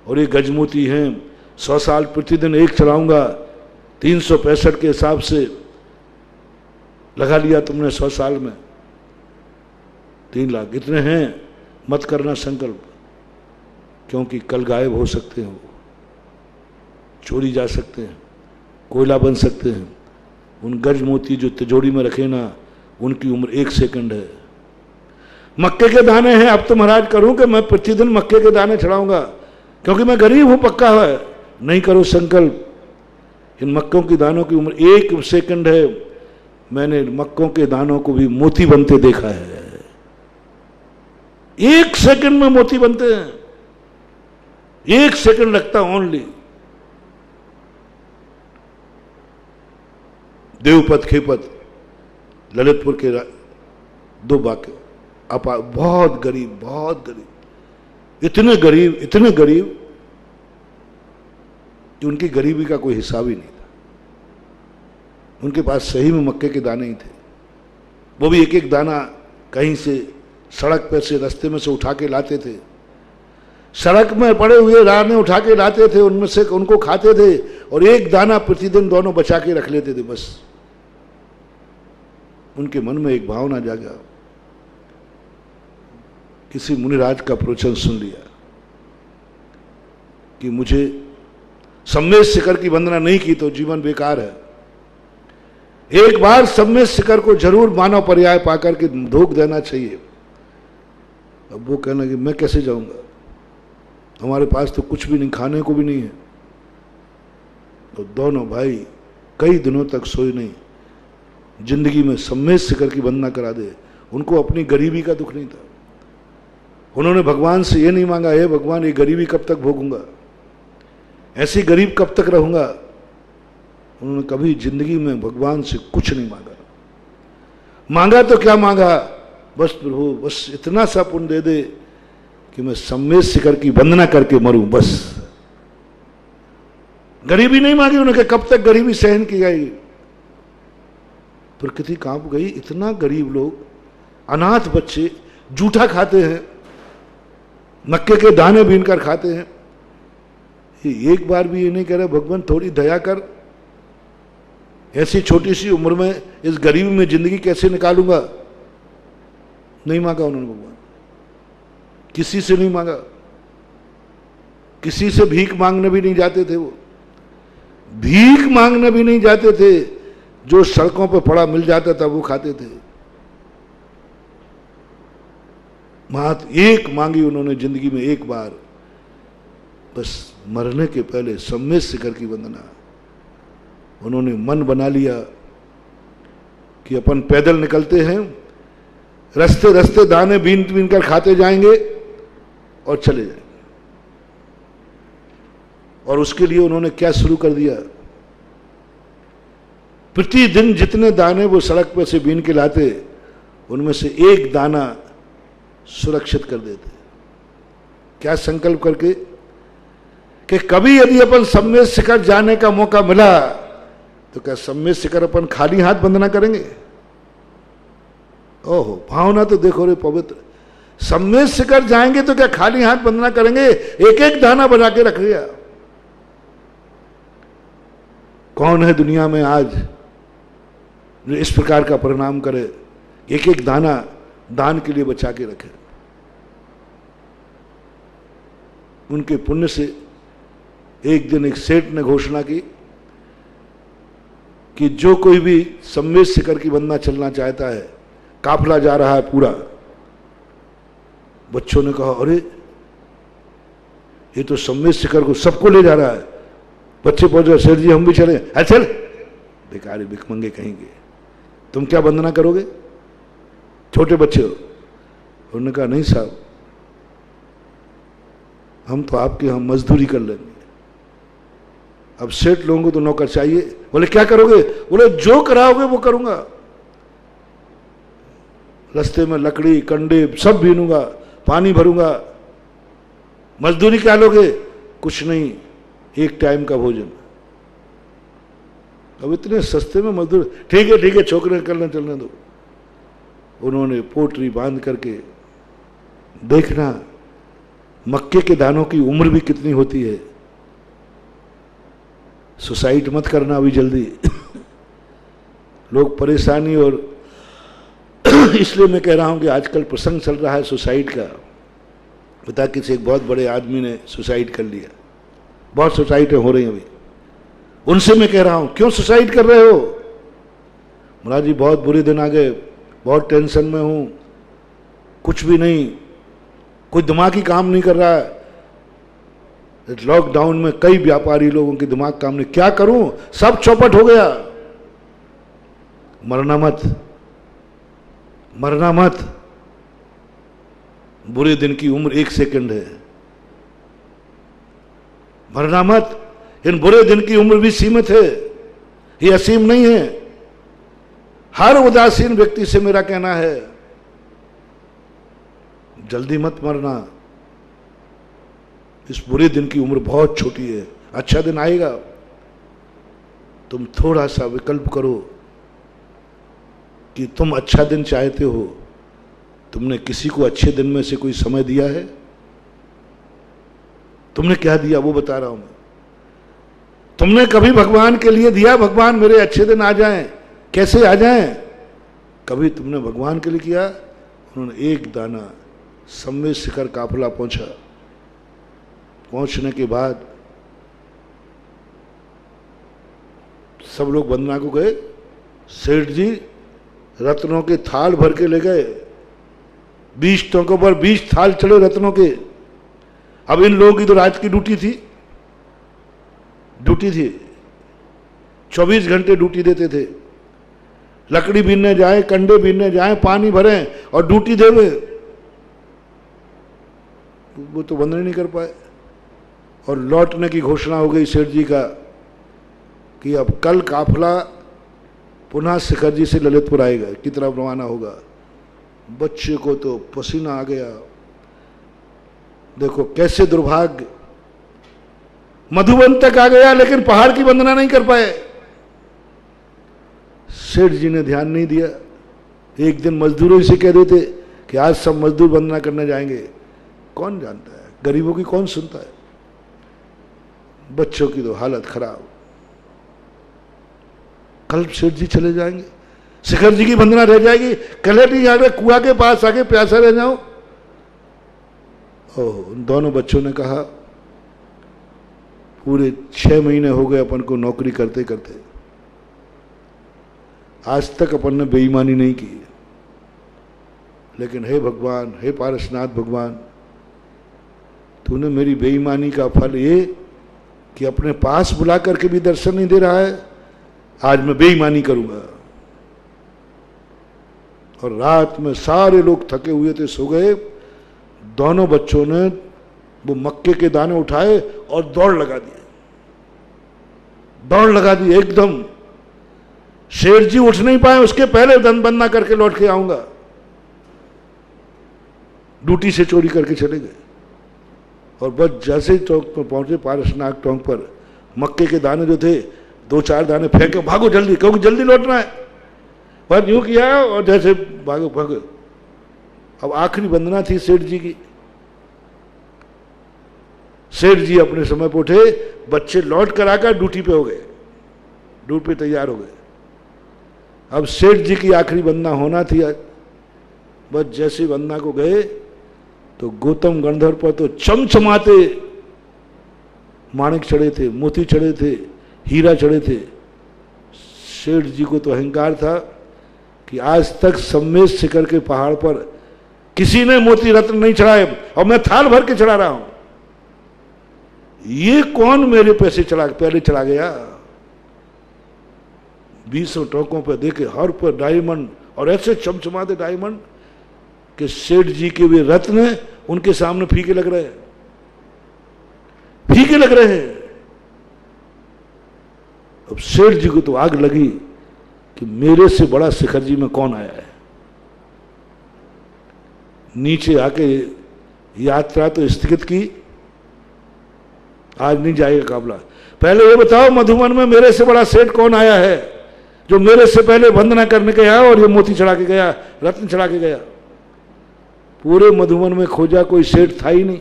और ये गजमोती हैं। 100 साल प्रतिदिन एक चढ़ाऊंगा, 365 के हिसाब से लगा लिया तुमने 100 साल में 3 लाख। इतने हैं। मत करना संकल्प, क्योंकि कल गायब हो सकते हो, चोरी जा सकते हैं, कोयला बन सकते हैं। उन गजमोती जो तिजोरी में रखे ना, उनकी उम्र 1 सेकंड है। मक्के के दाने हैं। अब तो महाराज करूं कि मैं प्रतिदिन मक्के के दाने चढ़ाऊंगा, क्योंकि मैं गरीब हूं, पक्का है। नहीं करो संकल्प। इन मक्कों के दानों की उम्र 1 सेकंड है। मैंने मक्कों के दानों को भी मोती बनते देखा है। 1 सेकंड में मोती बनते हैं। 1 सेकंड लगता ओनली। देवपत खेपत ललितपुर के 2 वाक्य। बहुत गरीब, बहुत गरीब, इतने गरीब, इतने गरीब कि उनकी गरीबी का कोई हिसाब ही नहीं था। उनके पास सही में मक्के के दाने ही थे। वो भी एक एक दाना कहीं से सड़क पर से, रास्ते में से उठा के लाते थे। सड़क में पड़े हुए दाने उठा के लाते थे, उनमें से उनको खाते थे, और एक दाना प्रतिदिन दोनों बचा के रख लेते थे। बस उनके मन में एक भावना जागा। किसी मुनिराज का प्रवचन सुन लिया कि मुझे सम्मेश शिखर की वंदना नहीं की तो जीवन बेकार है। एक बार सम्मेश शिखर को जरूर मानव पर्याय पाकर के धोख देना चाहिए। अब वो कहना कि मैं कैसे जाऊंगा, हमारे पास तो कुछ भी नहीं, खाने को भी नहीं है। तो दोनों भाई कई दिनों तक सोए नहीं। जिंदगी में सम्मेश शिखर की वंदना करा दे। उनको अपनी गरीबी का दुख नहीं था। उन्होंने भगवान से ये नहीं मांगा, हे भगवान ये गरीबी कब तक भोगूंगा, ऐसी गरीब कब तक रहूंगा। उन्होंने कभी जिंदगी में भगवान से कुछ नहीं मांगा। मांगा तो क्या मांगा, बस प्रभु बस इतना सा पुण्य दे दे कि मैं सम्मेद शिखर की वंदना करके मरूं, बस। गरीबी नहीं मांगी उन्होंने, कब तक गरीबी सहन की जाएगी। प्रकृति कांप गई। इतना गरीब लोग, अनाथ बच्चे जूठा खाते हैं, मक्के के दाने बीन कर खाते हैं। ये एक बार भी ये नहीं कह रहे भगवान थोड़ी दया कर, ऐसी छोटी सी उम्र में इस गरीबी में जिंदगी कैसे निकालूंगा। नहीं मांगा उन्होंने भगवान, किसी से नहीं मांगा, किसी से भीख मांगने भी नहीं जाते थे। वो भीख मांगने भी नहीं जाते थे, जो सड़कों पर पड़ा मिल जाता था वो खाते थे। मात्र एक मांगी उन्होंने जिंदगी में एक बार, बस मरने के पहले सम्मेद शिखर की वंदना। उन्होंने मन बना लिया कि अपन पैदल निकलते हैं, रास्ते रास्ते दाने बीन बीन कर खाते जाएंगे और चले जाएंगे। और उसके लिए उन्होंने क्या शुरू कर दिया, प्रतिदिन जितने दाने वो सड़क पर से बीन के लाते, उनमें से एक दाना सुरक्षित कर देते। क्या संकल्प करके कि कभी यदि अपन सम्मेद शिखर जाने का मौका मिला तो क्या सम्मेद शिखर अपन खाली हाथ वंदना करेंगे। ओहो, भावना तो देखो रे पवित्र। सम्मेद शिखर जाएंगे तो क्या खाली हाथ वंदना करेंगे, एक एक दाना बना के रख लिया। कौन है दुनिया में आज जो इस प्रकार का परिणाम करे, एक एक दाना दान के लिए बचा के रखे। उनके पुण्य से एक दिन एक सेठ ने घोषणा की कि जो कोई भी सम्मेद शिखर की वंदना चलना चाहता है, काफिला जा रहा है पूरा। बच्चों ने कहा अरे ये तो सम्मेद शिखर को सबको ले जा रहा है। बच्चे पहुंचे, सेठ जी हम भी चले। चल बेकारी भिखमंगे कहेंगे, तुम क्या वंदना करोगे, छोटे बच्चे हो। उन्होंने कहा नहीं साहब, हम तो आपके यहां मजदूरी कर लेंगे। अब सेठ लोगों को तो नौकर चाहिए। बोले क्या करोगे, बोले जो कराओगे वो करूंगा। रास्ते में लकड़ी कंडे सब बीनूंगा, पानी भरूंगा। मजदूरी क्या लोगे, कुछ नहीं, एक टाइम का भोजन। अब इतने सस्ते में मजदूर, ठीक है छोकरे करने चलने दो। उन्होंने पोटरी बांध करके, देखना मक्के के दानों की उम्र भी कितनी होती है। सुसाइड मत करना अभी जल्दी लोग परेशानी। और इसलिए मैं कह रहा हूं कि आजकल प्रसंग चल रहा है सुसाइड का। बता किसी एक बहुत बड़े आदमी ने सुसाइड कर लिया, बहुत सुसाइडें हो रही हैं अभी। उनसे मैं कह रहा हूं क्यों सुसाइड कर रहे हो। महाराज जी बहुत बुरे दिन आ गए, बहुत टेंशन में हूं, कुछ भी नहीं, कोई दिमागी काम नहीं कर रहा है। लॉकडाउन में कई व्यापारी लोगों के दिमाग काम नहीं, क्या करूं, सब चौपट हो गया। मरना मत, मरना मत। बुरे दिन की उम्र 1 सेकंड है। मरना मत। इन बुरे दिन की उम्र भी सीमित है, ये असीम नहीं है। हर उदासीन व्यक्ति से मेरा कहना है जल्दी मत मरना। इस बुरे दिन की उम्र बहुत छोटी है, अच्छा दिन आएगा। तुम थोड़ा सा विकल्प करो कि तुम अच्छा दिन चाहते हो। तुमने किसी को अच्छे दिन में से कोई समय दिया है, तुमने क्या दिया वो बता रहा हूं मैं। तुमने कभी भगवान के लिए दिया, भगवान मेरे अच्छे दिन आ जाएं, कैसे आ जाएं, कभी तुमने भगवान के लिए किया। उन्होंने एक दाना सम्मेद शिखर काफिला पहुंचा। पहुंचने के बाद सब लोग वंदना को गए। सेठ जी रत्नों के थाल भर के ले गए, 20 टोकों पर 20 थाल चढ़े रत्नों के। अब इन लोगों की तो रात की ड्यूटी थी, 24 घंटे ड्यूटी देते थे। लकड़ी बीनने जाए, कंडे बीनने जाए, पानी भरें और ड्यूटी देवे। वो तो वंदना नहीं कर पाए। और लौटने की घोषणा हो गई सेठ जी का कि अब कल काफिला पुनः शिखर जी से ललितपुर आएगा, की तरफ रवाना होगा। बच्चे को तो पसीना आ गया। देखो कैसे दुर्भाग्य, मधुबन तक आ गया लेकिन पहाड़ की वंदना नहीं कर पाए। सेठ जी ने ध्यान नहीं दिया। एक दिन मजदूरों से कह देते कि आज सब मजदूर वंदना करने जाएंगे, कौन जानता है, गरीबों की कौन सुनता है। बच्चों की तो हालत खराब। कल सेठ जी चले जाएंगे, शिखर जी की वंदना रह जाएगी, कल नहीं आ गए, कुआं के पास आके प्यासा रह जाओ। ओह, उन दोनों बच्चों ने कहा पूरे 6 महीने हो गए अपन को नौकरी करते करते, आज तक अपन ने बेईमानी नहीं की, लेकिन हे भगवान, हे पारसनाथ भगवान, तूने मेरी बेईमानी का फल ये कि अपने पास बुला करके भी दर्शन नहीं दे रहा है। आज मैं बेईमानी करूंगा। और रात में सारे लोग थके हुए थे, सो गए। दोनों बच्चों ने वो मक्के के दाने उठाए और दौड़ लगा दी एकदम। शेर जी उठ नहीं पाए, उसके पहले दन बंदा करके लौट के आऊंगा। ड्यूटी से चोरी करके चले गए। और बस जैसे ही चौक पर पहुंचे, पारसनाथ टोंक पर, मक्के के दाने जो थे 2-4 दाने फेंके, भागो जल्दी, क्योंकि जल्दी लौटना है। बस यूं किया और जैसे भागो। अब आखिरी वंदना थी सेठ जी की। सेठ जी अपने समय पर उठे, बच्चे लौट कर आकर ड्यूटी पे हो गए, ड्यूटी पे तैयार हो गए। अब सेठ जी की आखिरी वंदना होना थी। बस जैसे वंदना को गए तो गौतम गंधर्व पर तो चमचमाते माणिक चढ़े थे, मोती चढ़े थे, हीरा चढ़े थे। सेठ जी को तो अहंकार था कि आज तक सम्मेश शिखर के पहाड़ पर किसी ने मोती रत्न नहीं चढ़ाए और मैं थाल भर के चढ़ा रहा हूं। ये कौन मेरे पैसे पहले चढ़ा गया। 20 टोकों पर देखे, हर पर डायमंड, और ऐसे चमचमाते डायमंड कि सेठ जी के वे रत्न उनके सामने फीके लग रहे हैं। अब सेठ जी को तो आग लगी कि मेरे से बड़ा शिखर जी में कौन आया है। नीचे आके यात्रा तो स्थगित की, आज नहीं जाएगा काफिला। पहले ये बताओ, मधुबन में मेरे से बड़ा सेठ कौन आया है जो मेरे से पहले वंदना करने गया और ये मोती चढ़ा के गया, रत्न चढ़ा के गया। पूरे मधुबन में खोजा, कोई सेठ था ही नहीं।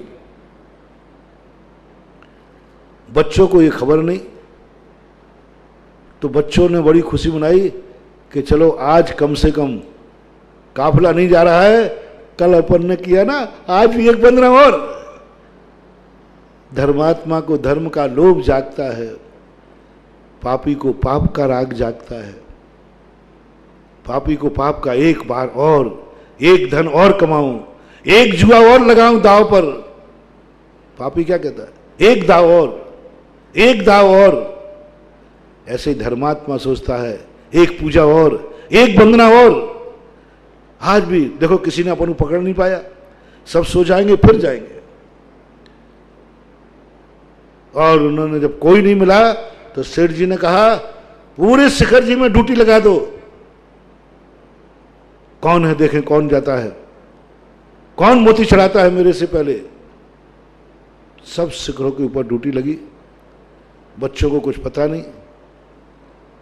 बच्चों को ये खबर नहीं, तो बच्चों ने बड़ी खुशी मनाई कि चलो आज कम से कम काफिला नहीं जा रहा है, कल अपन ने किया ना, आज भी एक वंदना और। धर्मात्मा को धर्म का लोभ जागता है, पापी को पाप का राग जागता है। पापी को पाप का एक बार और, एक धन और कमाऊं, एक जुआ और लगाऊं दांव पर। पापी क्या कहता है, एक दांव और, एक दांव और। ऐसे ही धर्मात्मा सोचता है, एक पूजा और, एक वंदना और। आज भी देखो किसी ने अपन को पकड़ नहीं पाया, सब सो जाएंगे फिर जाएंगे। और उन्होंने जब कोई नहीं मिला तो सेठ जी ने कहा पूरे शिखर जी में ड्यूटी लगा दो, कौन है देखें, कौन जाता है, कौन मोती चढ़ाता है मेरे से पहले। सब शिखरों के ऊपर ड्यूटी लगी। बच्चों को कुछ पता नहीं,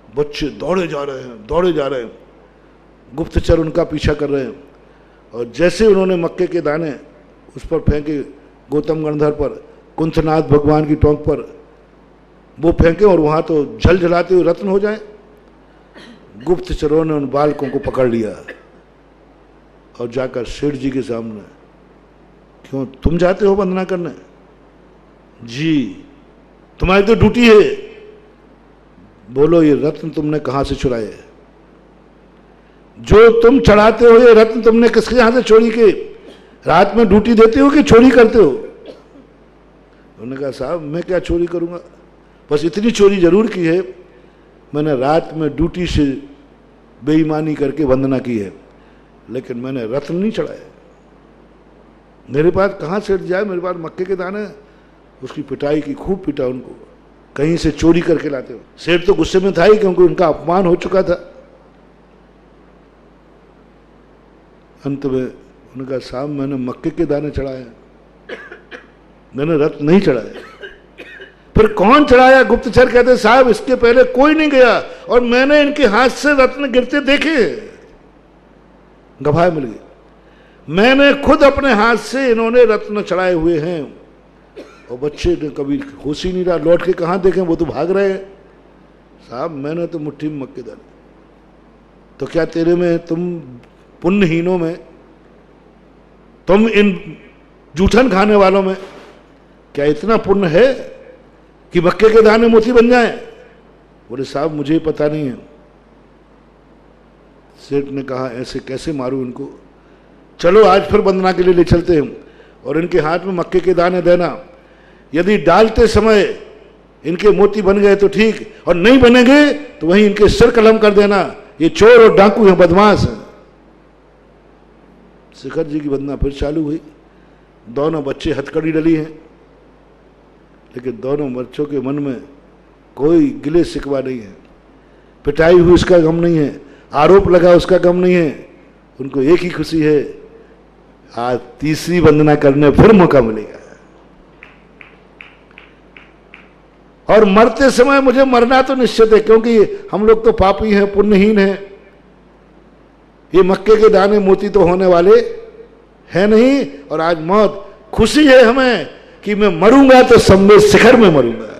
बच्चे दौड़े जा रहे हैं, गुप्तचर उनका पीछा कर रहे हैं। और जैसे उन्होंने मक्के के दाने उस पर फेंके, गौतम गंधर्व पर, कुंथनाथ भगवान की टोंक पर वो फेंके और वहां तो जलाते हुए रत्न हो जाए। गुप्तचरों ने उन बालकों को पकड़ लिया और जाकर सेठ जी के सामने, क्यों तुम जाते हो वंदना करने? जी, तुम्हारी तो ड्यूटी है। बोलो ये रत्न तुमने कहां से चुराए? जो तुम चढ़ाते हो ये रत्न तुमने किसके यहां से चोरी किए? रात में ड्यूटी देते हो कि चोरी करते हो? उन्होंने कहा साहब मैं क्या चोरी करूंगा, बस इतनी चोरी जरूर की है, मैंने रात में ड्यूटी से बेईमानी करके वंदना की है, लेकिन मैंने रत्न नहीं चढ़ाया। मेरे पास कहाँ सेठ जाए, मेरे पास मक्के के दाने। उसकी पिटाई की, खूब पिटा उनको। कहीं से चोरी करके लाते हो। सेठ तो गुस्से में था ही, क्योंकि उनका अपमान हो चुका था। अंत में उन्होंने कहा साहब मैंने मक्के के दाने चढ़ाए, मैंने रत्न नहीं चढ़ाए। फिर कौन चढ़ाया? गुप्तचर कहते साहब इसके पहले कोई नहीं गया और मैंने इनके हाथ से रत्न गिरते देखे। गवाह मिल गई, मैंने खुद अपने हाथ से इन्होंने रत्न चढ़ाए हुए हैं। और बच्चे ने कभी होश ही नहीं रहा, लौट के कहां देखें, वो तो भाग रहे हैं। साहब मैंने तो मुट्ठी में मक्के दाने। तो क्या तेरे में, तुम पुण्यहीनों में, तुम इन जूठन खाने वालों में क्या इतना पुण्य है कि मक्के के दाने मोती बन जाएं? बोले साहब मुझे पता नहीं है। सेठ ने कहा ऐसे कैसे मारूं इनको, चलो आज फिर वंदना के लिए ले चलते हैं और इनके हाथ में मक्के के दाने देना। यदि डालते समय इनके मोती बन गए तो ठीक, और नहीं बनेंगे तो वहीं इनके सिर कलम कर देना। ये चोर और डाकू हैं, बदमाश हैं। शिखर जी की वंदना फिर चालू हुई। दोनों बच्चे हथकड़ी डली हैं, लेकिन दोनों बच्चों के मन में कोई गिले शिकवा नहीं है। पिटाई हुई उसका गम नहीं है, आरोप लगा उसका गम नहीं है। उनको एक ही खुशी है, आज तीसरी वंदना करने फिर मौका मिलेगा। और मरते समय मुझे मरना तो निश्चित है, क्योंकि हम लोग तो पापी हैं, पुण्यहीन हैं। ये मक्के के दाने मोती तो होने वाले है नहीं। और आज मौत, खुशी है हमें कि मैं मरूंगा तो सम्मेद शिखर में मरूंगा,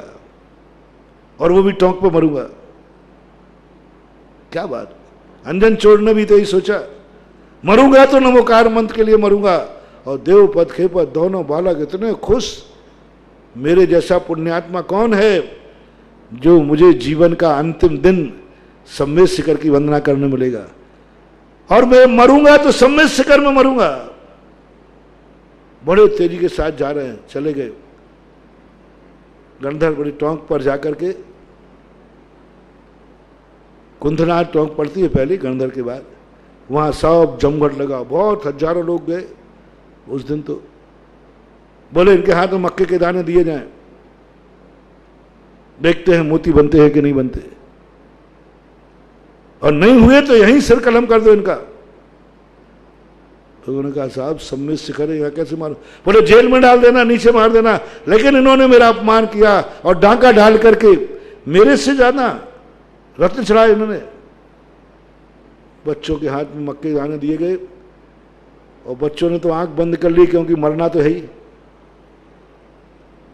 और वो भी टोंक पे मरूंगा। क्या बात। अंजन चोर ने भी तो यही सोचा, मरूंगा तो नमोकार मंत्र के लिए मरूंगा। और देवपद खेपद दोनों बालक इतने खुश, मेरे जैसा पुण्यात्मा कौन है जो मुझे जीवन का अंतिम दिन सम्मेद शिखर की वंदना करने मिलेगा। और मैं मरूंगा तो सम्मेद शिखर में मरूंगा। बड़े तेजी के साथ जा रहे हैं, चले गए। गंधर बड़ी टोंक पर जाकर के, कुंथनार टोंक पड़ती है पहले गंधर के बाद, वहां सब जमघट लगा, बहुत हजारों लोग गए उस दिन। तो बोले इनके हाथ में मक्के के दाने दिए जाएं, देखते हैं मोती बनते हैं कि नहीं बनते, और नहीं हुए तो यहीं सिर कलम कर दो इनका। तो उन्होंने कहा साहब सम्मेद शिखर है, यहाँ कैसे मारो? बोले जेल में डाल देना, नीचे मार देना। लेकिन इन्होंने मेरा अपमान किया और डांका डाल करके मेरे से ज्यादा रत्न चढ़ाए इन्होंने। बच्चों के हाथ में मक्के के दाने दिए गए और बच्चों ने तो आंख बंद कर ली, क्योंकि मरना तो है ही,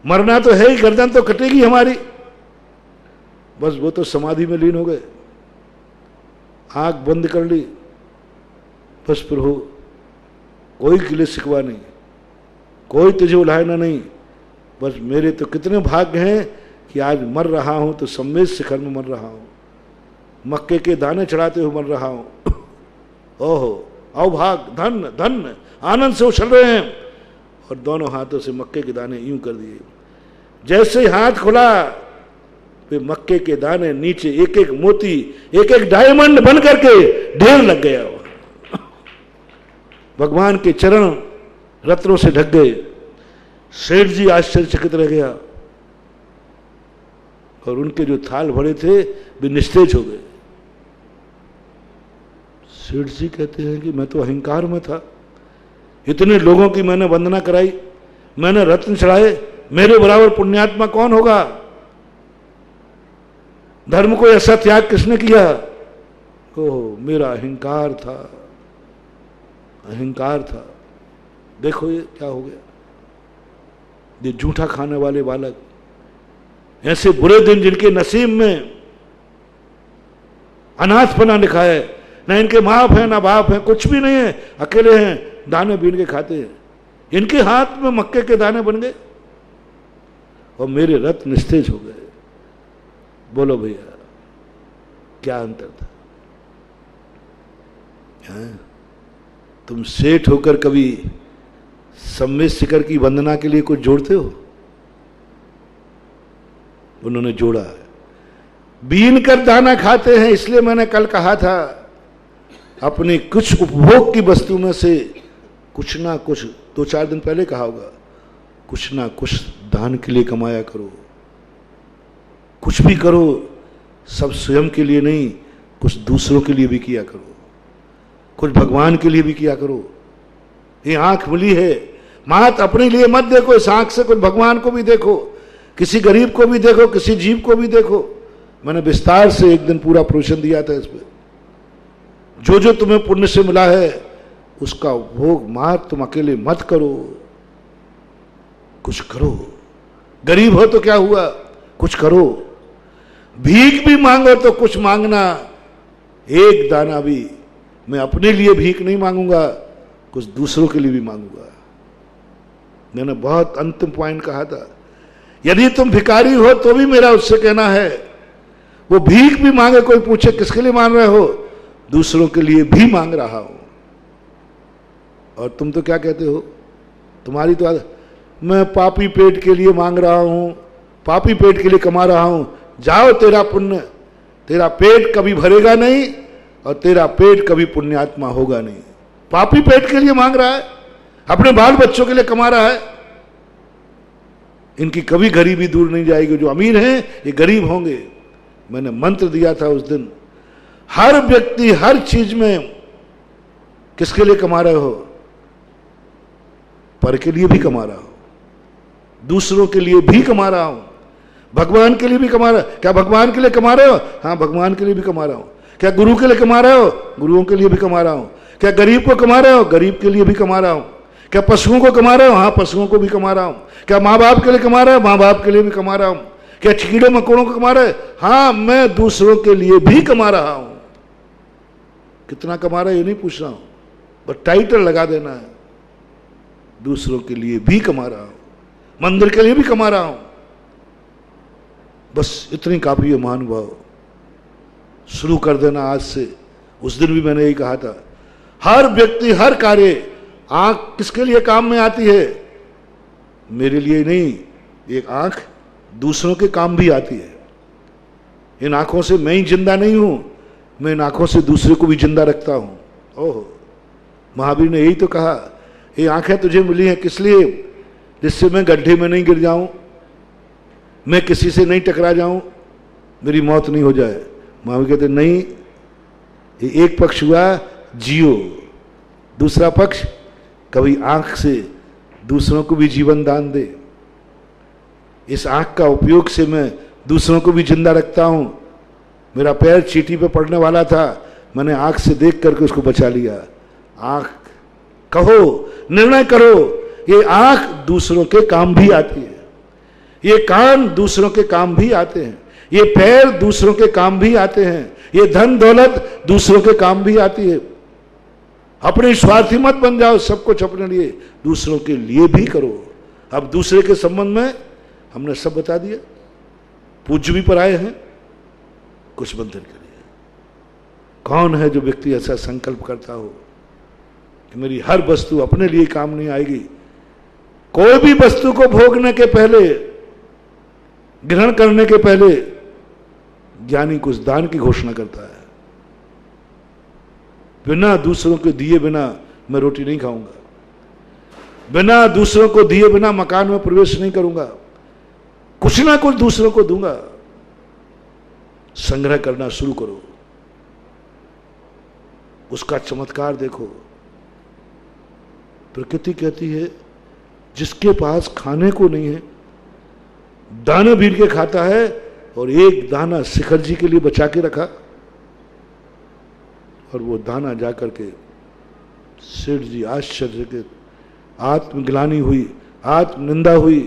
मरना तो है ही, गर्दन तो कटेगी हमारी। बस वो तो समाधि में लीन हो गए, आंख बंद कर ली। बस प्रभु कोई गिले शिकवा नहीं, कोई तुझे उलाहना नहीं। बस मेरे तो कितने भाग्य हैं कि आज मर रहा हूं तो सम्मेद शिखर में मर रहा हूं, मक्के के दाने चढ़ाते हुए मर रहा हूं। ओहो अवभाग, धन धन, आनंद से उछल रहे हैं। और दोनों हाथों से मक्के के दाने यूं कर दिए। जैसे ही हाथ खुला, वे मक्के के दाने नीचे एक एक मोती, एक एक डायमंड बन करके ढेर लग गया। भगवान के चरण रत्नों से ढक गए। सेठ जी आश्चर्यचकित रह गया, और उनके जो थाल भरे थे वे निस्तेज हो गए। सेठ जी कहते हैं कि मैं तो अहंकार में था, इतने लोगों की मैंने वंदना कराई, मैंने रत्न चढ़ाए, मेरे बराबर पुण्यात्मा कौन होगा? धर्म को ऐसा त्याग किसने किया? ओह मेरा अहंकार था, अहंकार था। देखो ये क्या हो गया। ये झूठा खाने वाले बालक, ऐसे बुरे दिन जिनके नसीब में अनाथपना लिखा है, ना इनके माँ बाप है ना बाप है, कुछ भी नहीं है, अकेले हैं, दाने बीन के खाते हैं। इनके हाथ में मक्के के दाने बन गए और मेरे रत्न निस्तेज हो गए। बोलो भैया क्या अंतर था? हाँ? तुम सेठ होकर कभी सम्मेद शिखर की वंदना के लिए कुछ जोड़ते हो? उन्होंने जोड़ा है। बीन कर दाना खाते हैं, इसलिए मैंने कल कहा था अपने कुछ उपभोग की वस्तु में से कुछ ना कुछ, 2-4 दिन पहले कहा होगा, कुछ ना कुछ दान के लिए कमाया करो। कुछ भी करो सब स्वयं के लिए नहीं, कुछ दूसरों के लिए भी किया करो, कुछ भगवान के लिए भी किया करो। ये आंख मिली है, मात्र अपने लिए मत देखो, इस आंख से कुछ भगवान को भी देखो, किसी गरीब को भी देखो, किसी जीव को भी देखो। मैंने विस्तार से एक दिन पूरा प्रवचन दिया था इस पर। जो जो तुम्हें पुण्य से मिला है उसका भोग मात्र तुम अकेले मत करो, कुछ करो। गरीब हो तो क्या हुआ, कुछ करो। भीख भी मांगो तो कुछ मांगना, एक दाना भी। मैं अपने लिए भीख नहीं मांगूंगा, कुछ दूसरों के लिए भी मांगूंगा। मैंने बहुत अंतिम पॉइंट कहा था, यदि तुम भिखारी हो तो भी मेरा उससे कहना है, वो भीख भी मांगे, कोई पूछे किसके लिए मांग रहे हो, दूसरों के लिए भी मांग रहा हूं। और तुम तो क्या कहते हो, तुम्हारी तो आदत, मैं पापी पेट के लिए मांग रहा हूं, पापी पेट के लिए कमा रहा हूं। जाओ, तेरा पुण्य, तेरा पेट कभी भरेगा नहीं और तेरा पेट कभी पुण्यात्मा होगा नहीं। पापी पेट के लिए मांग रहा है, अपने बाल बच्चों के लिए कमा रहा है। इनकी कभी गरीबी दूर नहीं जाएगी। जो अमीर हैं ये गरीब होंगे। मैंने मंत्र दिया था उस दिन, हर व्यक्ति हर चीज में किसके लिए कमा रहे हो, पर के लिए भी कमा रहा हूं, दूसरों के लिए भी कमा रहा हूं, भगवान के लिए भी कमा रहा। क्या भगवान के लिए कमा रहे हो? हाँ, भगवान के लिए भी कमा रहा हूं। क्या गुरु के लिए कमा रहे हो? गुरुओं के लिए भी कमा रहा हूं। क्या गरीब को कमा रहे हो? गरीब के लिए भी कमा रहा हूं। क्या पशुओं को कमा रहे हो? हाँ, पशुओं को भी कमा रहा हूं। क्या माँ बाप के लिए कमा रहे हो? माँ बाप के लिए भी कमा रहा हूं। क्या कीड़े मकोड़ों को कमा रहे? हाँ, मैं दूसरों के लिए भी कमा रहा हूं। कितना कमा रहा है ये नहीं पूछ रहा हूं, बस टाइटल लगा देना है, दूसरों के लिए भी कमा रहा हूं, मंदिर के लिए भी कमा रहा हूं। बस इतनी काफी है महानुभाव। शुरू कर देना आज से। उस दिन भी मैंने यही कहा था, हर व्यक्ति हर कार्य, आंख किसके लिए काम में आती है? मेरे लिए नहीं, एक आंख दूसरों के काम भी आती है। इन आंखों से मैं ही जिंदा नहीं हूं, मैं इन आंखों से दूसरे को भी जिंदा रखता हूं। ओह, महावीर ने यही तो कहा, ये आंखें तुझे मिली हैं किस लिए? जिससे मैं गड्ढे में नहीं गिर जाऊं, मैं किसी से नहीं टकरा जाऊं, मेरी मौत नहीं हो जाए। महावीर कहते नहीं, ये एक पक्ष हुआ जियो, दूसरा पक्ष कभी आंख से दूसरों को भी जीवन दान दे। इस आंख का उपयोग से मैं दूसरों को भी जिंदा रखता हूं। मेरा पैर चींटी पे पड़ने वाला था, मैंने आंख से देख करके उसको बचा लिया। आंख, कहो, निर्णय करो, ये आंख दूसरों के काम भी आती है, ये कान दूसरों के काम भी आते हैं, ये पैर दूसरों के काम भी आते हैं, ये धन दौलत दूसरों के काम भी आती है। अपने स्वार्थी मत बन जाओ, सब कुछ अपने लिए, दूसरों के लिए भी करो। अब दूसरे के संबंध में हमने सब बता दिया। पूज्य भी पर आए हैं कुछ बंधन के लिए। कौन है जो व्यक्ति ऐसा संकल्प करता हो कि मेरी हर वस्तु अपने लिए काम नहीं आएगी? कोई भी वस्तु को भोगने के पहले, ग्रहण करने के पहले ज्ञानी कुछ दान की घोषणा करता है। बिना दूसरों को दिए बिना मैं रोटी नहीं खाऊंगा, बिना दूसरों को दिए बिना मकान में प्रवेश नहीं करूंगा, कुछ ना कुछ दूसरों को दूंगा। संग्रह करना शुरू करो, उसका चमत्कार देखो। प्रकृति कहती है जिसके पास खाने को नहीं है, दाना बीन के खाता है, और एक दाना शिखर जी के लिए बचा के रखा, और वो दाना जाकर के सेठ जी आश्चर्य के, आत्मग्लानि हुई, आत्मनिंदा हुई।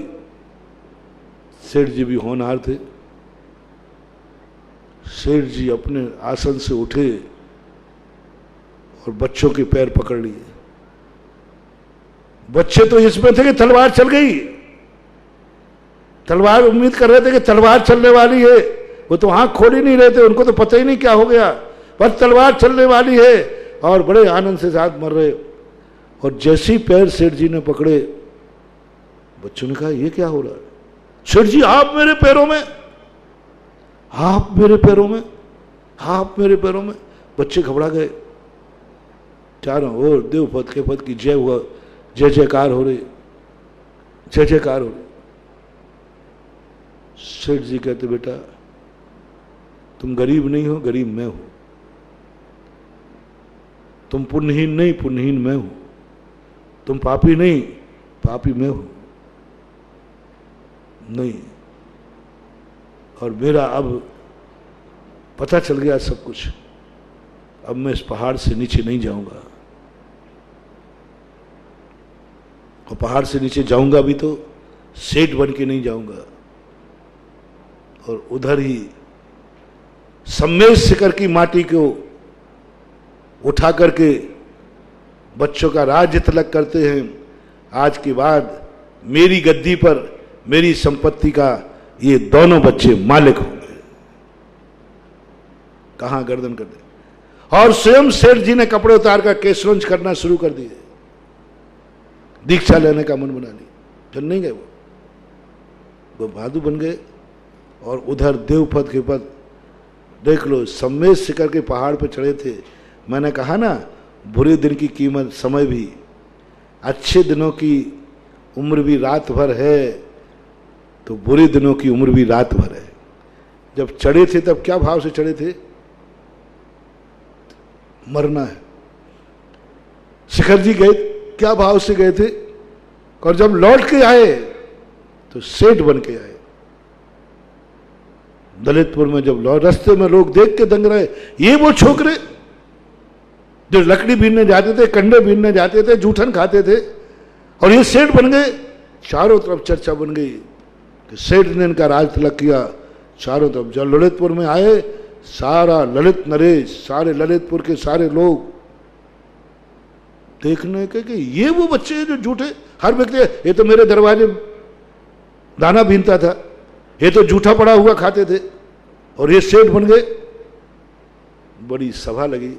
सेठ जी भी होनहार थे। सेठ जी अपने आसन से उठे और बच्चों के पैर पकड़ लिए। बच्चे तो इसमें थे कि तलवार चल गई, तलवार उम्मीद कर रहे थे कि तलवार चलने वाली है, वो तो आंख खोल ही नहीं रहे थे, उनको तो पता ही नहीं क्या हो गया, पर तलवार चलने वाली है, और बड़े आनंद से साथ मर रहे। और जैसे ही पैर सेठ जी ने पकड़े, बच्चों ने कहा ये क्या हो रहा है? सेठ जी आप मेरे पैरों में, आप मेरे पैरों में, आप मेरे पैरों में। बच्चे घबरा गए। चारों ओर देव पद के पद की जय हुआ, जय जयकार हो रही, जय जयकार हो रही। सेठ जी कहते बेटा तुम गरीब नहीं हो, गरीब मैं हूं। तुम पुण्यहीन नहीं, पुण्यहीन मैं हूं। तुम पापी नहीं, पापी मैं हूं। नहीं, और मेरा अब पता चल गया सब कुछ। अब मैं इस पहाड़ से नीचे नहीं जाऊंगा, और पहाड़ से नीचे जाऊंगा भी तो सेठ बन के नहीं जाऊंगा। और उधर ही सम्मेश शिखर की माटी को उठा करके बच्चों का राज्य तिलक करते हैं। आज के बाद मेरी गद्दी पर मेरी संपत्ति का ये दोनों बच्चे मालिक होंगे। कहां गर्दन कर दे। और स्वयं सेठ जी ने कपड़े उतार कर केसरंज करना शुरू कर दिए। दीक्षा लेने का मन बना ली। चल नहीं गए वो भादु बन गए। और उधर देवपद के पद देख लो, सम्मेश शिखर के पहाड़ पर चढ़े थे। मैंने कहा ना, बुरे दिन की कीमत समय भी, अच्छे दिनों की उम्र भी रात भर है, तो बुरे दिनों की उम्र भी रात भर है। जब चढ़े थे तब क्या भाव से चढ़े थे? मरना है। शिखर जी गए क्या भाव से गए थे? और जब लौट के आए तो सेठ बन के आए। दलितपुर में जब लौट, रास्ते में लोग देख के दंग रहे, ये वो छोकरे जो लकड़ी बीनने जाते थे, कंडे बीनने जाते थे, जूठन खाते थे, और ये सेठ बन गए। चारों तरफ चर्चा बन गई कि सेठ ने इनका राज तिलक किया। चारों तरफ जब ललितपुर में आए, सारा ललित नरेश, सारे ललितपुर के सारे लोग देखने के कि ये वो बच्चे हैं जो झूठे, हर व्यक्ति ये तो मेरे दरवाजे दाना बीनता था, ये तो जूठा पड़ा हुआ खाते थे, और ये सेठ बन गए। बड़ी सभा लगी।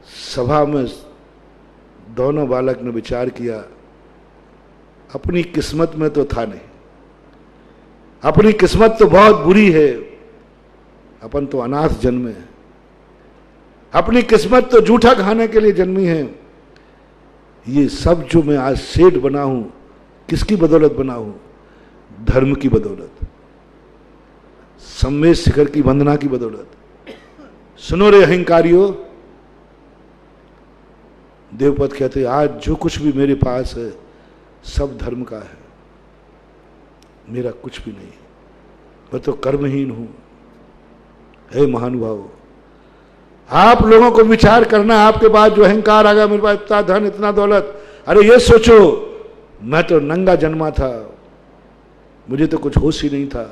सभा में दोनों बालक ने विचार किया, अपनी किस्मत में तो था नहीं, अपनी किस्मत तो बहुत बुरी है, अपन तो अनाथ जन्मे हैं, अपनी किस्मत तो जूठा खाने के लिए जन्मी है। ये सब जो मैं आज सेठ बना हूं, किसकी बदौलत बना हूं? धर्म की बदौलत, सम्मेश शिखर की वंदना की बदौलत। सुनो रे अहंकारियों, देवपद कहते आज जो कुछ भी मेरे पास है सब धर्म का है, मेरा कुछ भी नहीं, मैं तो कर्महीन हूं। हे महानुभाव, आप लोगों को विचार करना, आपके पास जो अहंकार आ गया, मेरे पास इतना धन, इतना दौलत, अरे ये सोचो मैं तो नंगा जन्मा था, मुझे तो कुछ होश ही नहीं था,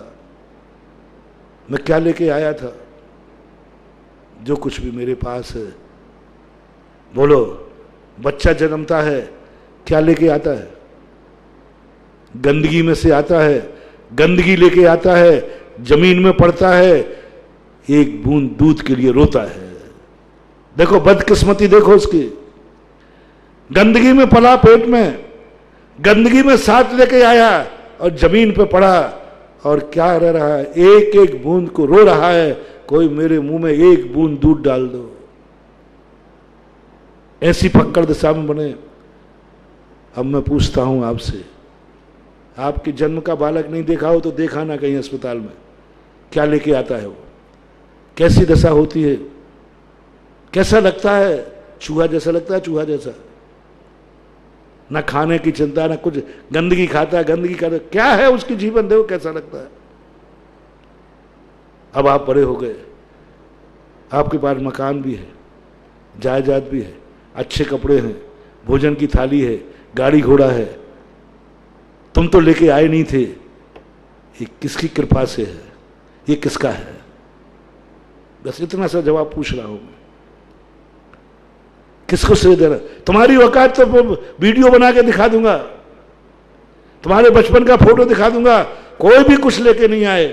मैं क्या लेके आया था? जो कुछ भी मेरे पास है, बोलो, बच्चा जन्मता है क्या लेके आता है? गंदगी में से आता है, गंदगी लेके आता है, जमीन में पड़ता है, एक बूंद दूध के लिए रोता है। देखो बदकिस्मती, देखो उसकी, गंदगी में पला, पेट में गंदगी में साथ लेके आया और जमीन पे पड़ा, और क्या रह रहा है? एक एक बूंद को रो रहा है, कोई मेरे मुंह में एक बूंद दूध डाल दो। ऐसी फक्कड़ दशा में बने। अब मैं पूछता हूं आपसे, आपके जन्म का बालक नहीं देखा हो तो देखा ना कहीं अस्पताल में, क्या लेके आता है वो, कैसी दशा होती है, कैसा लगता है? चूहा जैसा लगता है, चूहा जैसा, ना खाने की चिंता, ना कुछ, गंदगी खाता है, गंदगी खाता है, क्या है उसकी जीवन, देखो कैसा लगता है। अब आप बड़े हो गए, आपके पास मकान भी है, जायदाद भी है, अच्छे कपड़े हैं, भोजन की थाली है, गाड़ी घोड़ा है, तुम तो लेके आए नहीं थे, ये किसकी कृपा से है, ये किसका है? बस इतना सा जवाब पूछ रहा हूं मैं। किसको श्रेय देना? तुम्हारी औकात तो वीडियो बना के दिखा दूंगा, तुम्हारे बचपन का फोटो दिखा दूंगा, कोई भी कुछ लेके नहीं आए,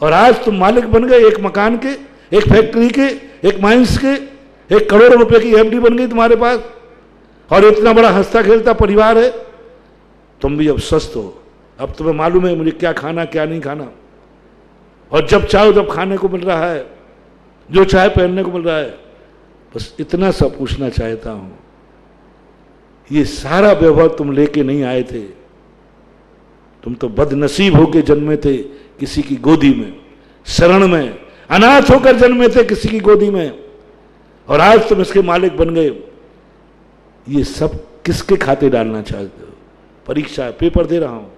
और आज तुम मालिक बन गए एक मकान के, एक फैक्ट्री के, एक माइंस के, 1 करोड़ रुपए की एफडी बन गई तुम्हारे पास, और इतना बड़ा हंसता खेलता परिवार है। तुम भी अब स्वस्थ हो, अब तुम्हें मालूम है मुझे क्या खाना क्या नहीं खाना, और जब चाहो तब खाने को मिल रहा है, जो चाहे पहनने को मिल रहा है। बस इतना सा पूछना चाहता हूं, ये सारा व्यवहार तुम लेके नहीं आए थे, तुम तो बदनसीब होके जन्मे थे किसी की गोदी में, शरण में, अनाथ होकर जन्मे थे किसी की गोदी में, और आज तुम इसके मालिक बन गए। ये सब किसके खाते डालना चाहते हो? परीक्षा, पेपर दे रहा हूं,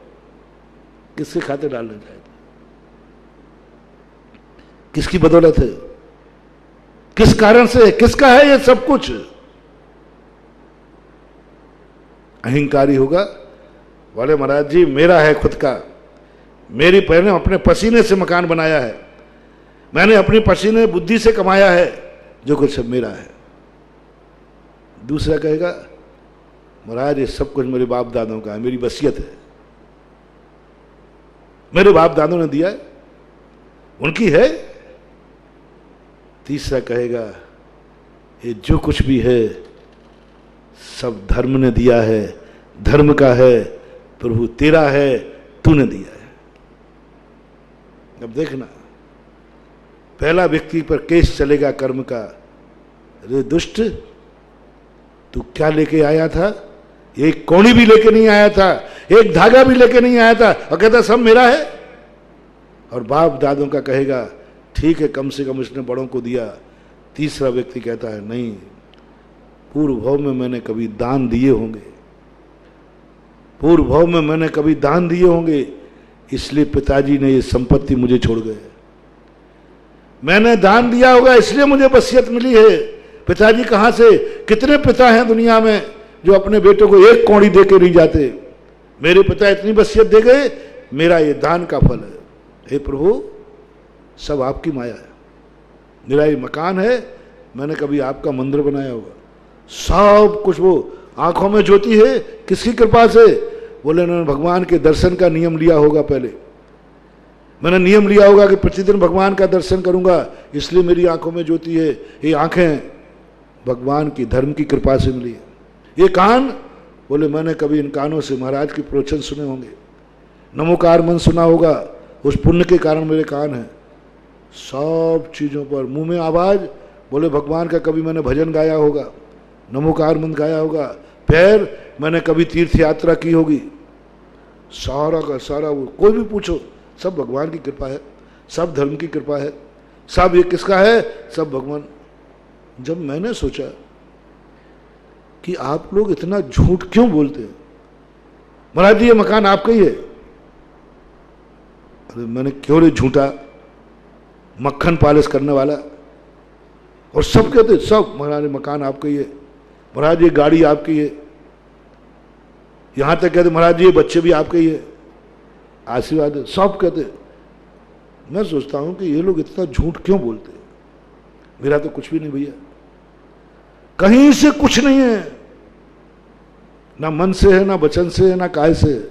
किसके खाते डालना चाहते हो? किसकी बदौलत है? किस कारण से? किसका है ये सब कुछ? अहंकारी होगा, बोले महाराज जी मेरा है खुद का, मेरी मैंने अपने पसीने से मकान बनाया है, मैंने अपनी पसीने बुद्धि से कमाया है, जो कुछ सब मेरा है। दूसरा कहेगा महाराज ये सब कुछ मेरे बाप दादों का है, मेरी वसीयत है, मेरे बाप दादों ने दिया है, उनकी है। तीसरा कहेगा ये जो कुछ भी है सब धर्म ने दिया है, धर्म का है, प्रभु तेरा है, तूने दिया है। अब देखना, पहला व्यक्ति पर केस चलेगा कर्म का, अरे दुष्ट तू क्या लेके आया था? एक कौड़ी भी लेके नहीं आया था, एक धागा भी लेके नहीं आया था, और कहता सब मेरा है। और बाप दादों का कहेगा ठीक है, कम से कम इसने बड़ों को दिया। तीसरा व्यक्ति कहता है नहीं, पूर्व भाव में मैंने कभी दान दिए होंगे, पूर्व भाव में मैंने कभी दान दिए होंगे, इसलिए पिताजी ने ये संपत्ति मुझे छोड़ गए। मैंने दान दिया होगा इसलिए मुझे वसीयत मिली है। पिताजी कहां से? कितने पिता हैं दुनिया में जो अपने बेटों को एक कौड़ी दे के नहीं जाते? मेरे पिता इतनी वसीयत दे गए, मेरा ये दान का फल है। हे प्रभु सब आपकी माया है, मेरा ये मकान है, मैंने कभी आपका मंदिर बनाया होगा, सब कुछ वो आंखों में ज्योति है, किसकी कृपा से? बोले उन्होंने भगवान के दर्शन का नियम लिया होगा, पहले मैंने नियम लिया होगा कि प्रतिदिन भगवान का दर्शन करूंगा, इसलिए मेरी आंखों में ज्योति है। ये आंखें भगवान की धर्म की कृपा से मिली है। ये कान, बोले मैंने कभी इन कानों से महाराज के प्रवचन सुने होंगे, नमोकार मन सुना होगा, उस पुण्य के कारण मेरे कान हैं। सब चीज़ों पर मुंह में आवाज़, बोले भगवान का कभी मैंने भजन गाया होगा, नमोकार मंत्र गाया होगा। पैर, मैंने कभी तीर्थ यात्रा की होगी। सारा का सारा वो कोई भी पूछो, सब भगवान की कृपा है, सब धर्म की कृपा है, सब ये किसका है? सब भगवान। जब मैंने सोचा कि आप लोग इतना झूठ क्यों बोलते हैं, महाराज जी ये मकान आपका ही है। अरे मैंने क्यों रे झूठा, मक्खन पालिश करने वाला, और सब कहते सब महाराज मकान आपका ही है, महाराज ये गाड़ी आपकी है, यहां तक कहते महाराज जी ये बच्चे भी आपके ही है, आशीर्वाद है, सब कहते। मैं सोचता हूं कि ये लोग इतना झूठ क्यों बोलते हैं? मेरा तो कुछ भी नहीं भैया, कहीं से कुछ नहीं है, ना मन से है, ना वचन से है, ना काय से है।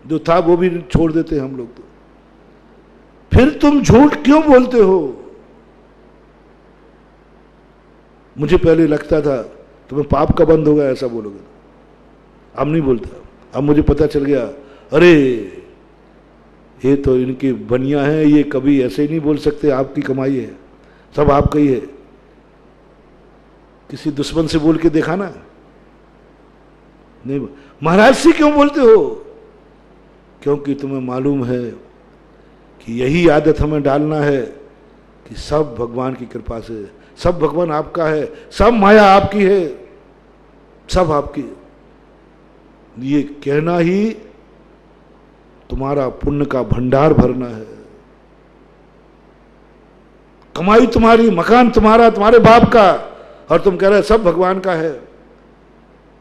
जो था वो भी छोड़ देते हैं हम लोग। तो फिर तुम झूठ क्यों बोलते हो? मुझे पहले लगता था तुम्हें पाप का बंद होगा ऐसा बोलोगे, अब नहीं बोलता। अब मुझे पता चल गया, अरे ये तो इनकी बनिया है, ये कभी ऐसे ही नहीं बोल सकते, आपकी कमाई है, सब आपका ही है। किसी दुश्मन से बोल के देखा ना? नहीं। महाराज से क्यों बोलते हो? क्योंकि तुम्हें मालूम है कि यही आदत हमें डालना है कि सब भगवान की कृपा से, सब भगवान आपका है, सब माया आपकी है, सब आपकी। ये कहना ही तुम्हारा पुण्य का भंडार भरना है। कमाई तुम्हारी, मकान तुम्हारा, तुम्हारे बाप का, और तुम कह रहे सब भगवान का है।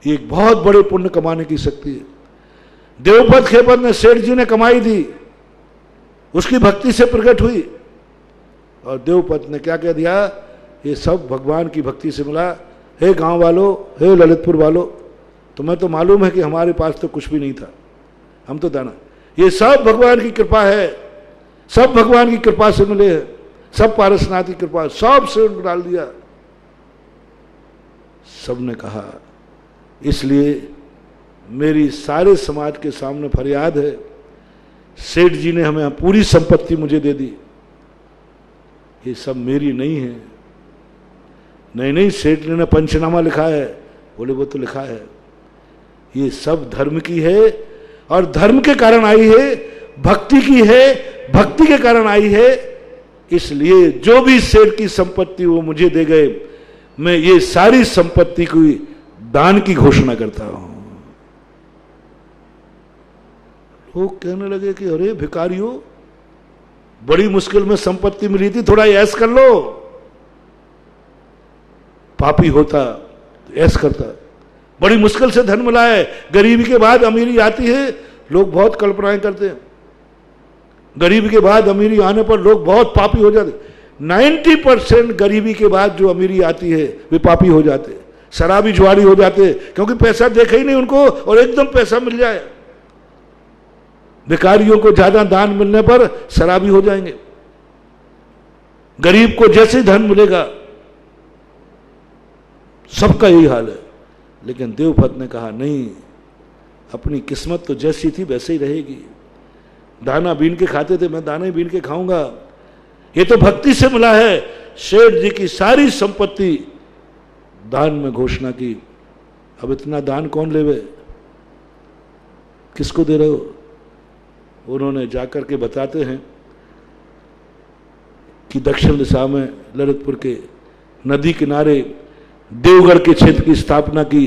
ये एक बहुत बड़े पुण्य कमाने की शक्ति है। देवपत खेपत ने सेठ जी ने कमाई दी, उसकी भक्ति से प्रकट हुई, और देवपत ने क्या कह दिया? ये सब भगवान की भक्ति से मिला। हे गांव वालों, हे ललितपुर वालों, तुम्हें तो मालूम है कि हमारे पास तो कुछ भी नहीं था, हम तो दाना, ये सब भगवान की कृपा है, सब भगवान की कृपा से मिले हैं, सब पारसनाथ की कृपा, सब से डाल दिया। सबने कहा। इसलिए मेरी सारे समाज के सामने फरियाद है, सेठ जी ने हमें पूरी संपत्ति मुझे दे दी, ये सब मेरी नहीं है। नहीं, सेठ ने पंचनामा लिखा है। बोले वो तो लिखा है, ये सब धर्म की है, और धर्म के कारण आई है, भक्ति की है, भक्ति के कारण आई है, इसलिए जो भी सेठ की संपत्ति वो मुझे दे गए, मैं ये सारी संपत्ति को दान की घोषणा करता हूं। लोग कहने लगे कि अरे भिखारियों, बड़ी मुश्किल में संपत्ति मिली थी, थोड़ा ऐश कर लो। पापी होता तो ऐश करता, बड़ी मुश्किल से धन मिला है, गरीबी के बाद अमीरी आती है, लोग बहुत कल्पनाएं करते हैं। गरीबी के बाद अमीरी आने पर लोग बहुत पापी हो जाते। 90% गरीबी के बाद जो अमीरी आती है वे पापी हो जाते, शराबी जुआरी हो जाते, क्योंकि पैसा देखा ही नहीं उनको और एकदम पैसा मिल जाए। भिखारियों को ज्यादा दान मिलने पर शराबी हो जाएंगे। गरीब को जैसे धन मिलेगा, सबका यही हाल है। लेकिन देवभक्त ने कहा नहीं, अपनी किस्मत तो जैसी थी वैसे ही रहेगी। दाना बीन के खाते थे, मैं दाना ही बीन के खाऊंगा। ये तो भक्ति से मिला है। शेठ जी की सारी संपत्ति दान में घोषणा की। अब इतना दान कौन लेवे, किसको दे रहे हो? उन्होंने जाकर के बताते हैं कि दक्षिण दिशा में ललितपुर के नदी किनारे देवगढ़ के क्षेत्र की स्थापना की।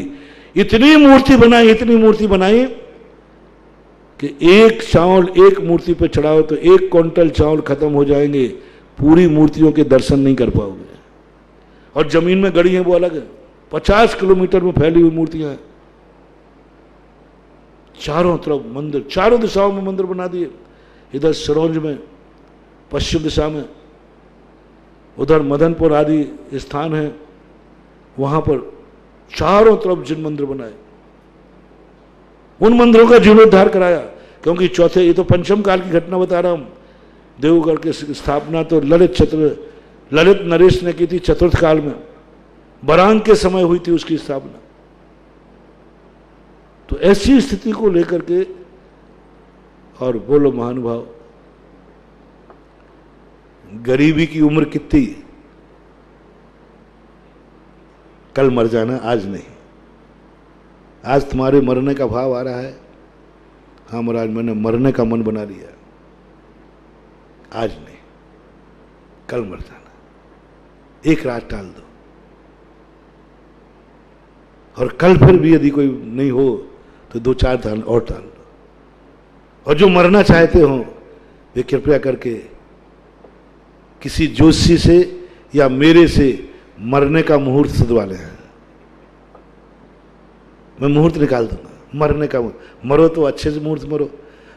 इतनी मूर्ति बनाई, इतनी मूर्ति बनाई कि एक चावल एक मूर्ति पे चढ़ाओ तो 1 क्विंटल चावल खत्म हो जाएंगे, पूरी मूर्तियों के दर्शन नहीं कर पाओगे। और जमीन में गड़ी है वो अलग है। 50 किलोमीटर में फैली हुई मूर्तियां हैं। चारों तरफ मंदिर, चारों दिशाओं में मंदिर बना दिए। इधर सिरोंज में पश्चिम दिशा में, उधर मदनपुर आदि स्थान है, वहां पर चारों तरफ जिन मंदिर बनाए, उन मंदिरों का जीर्णोद्धार कराया। क्योंकि चौथे, ये तो पंचम काल की घटना बता रहा हूं। देवगढ़ की स्थापना तो ललित नरेश ने की थी चतुर्थ काल में, बरांग के समय हुई थी उसकी स्थापना। तो ऐसी स्थिति को लेकर के, और बोलो महानुभाव, गरीबी की उम्र कितनी? कल मर जाना, आज नहीं। आज तुम्हारे मरने का भाव आ रहा है, हाँ महाराज मैंने मरने का मन बना लिया, आज नहीं, कल मर जाना। एक रात टाल दो, और कल फिर भी यदि कोई नहीं हो तो 2-4 दिन और टाल दो। और जो मरना चाहते हो वे कृपया करके किसी ज्योतिषी से या मेरे से मरने का मुहूर्त सदवा लें। मैं मुहूर्त निकाल दूंगा मरने का। मरो तो अच्छे से मुहूर्त मरो।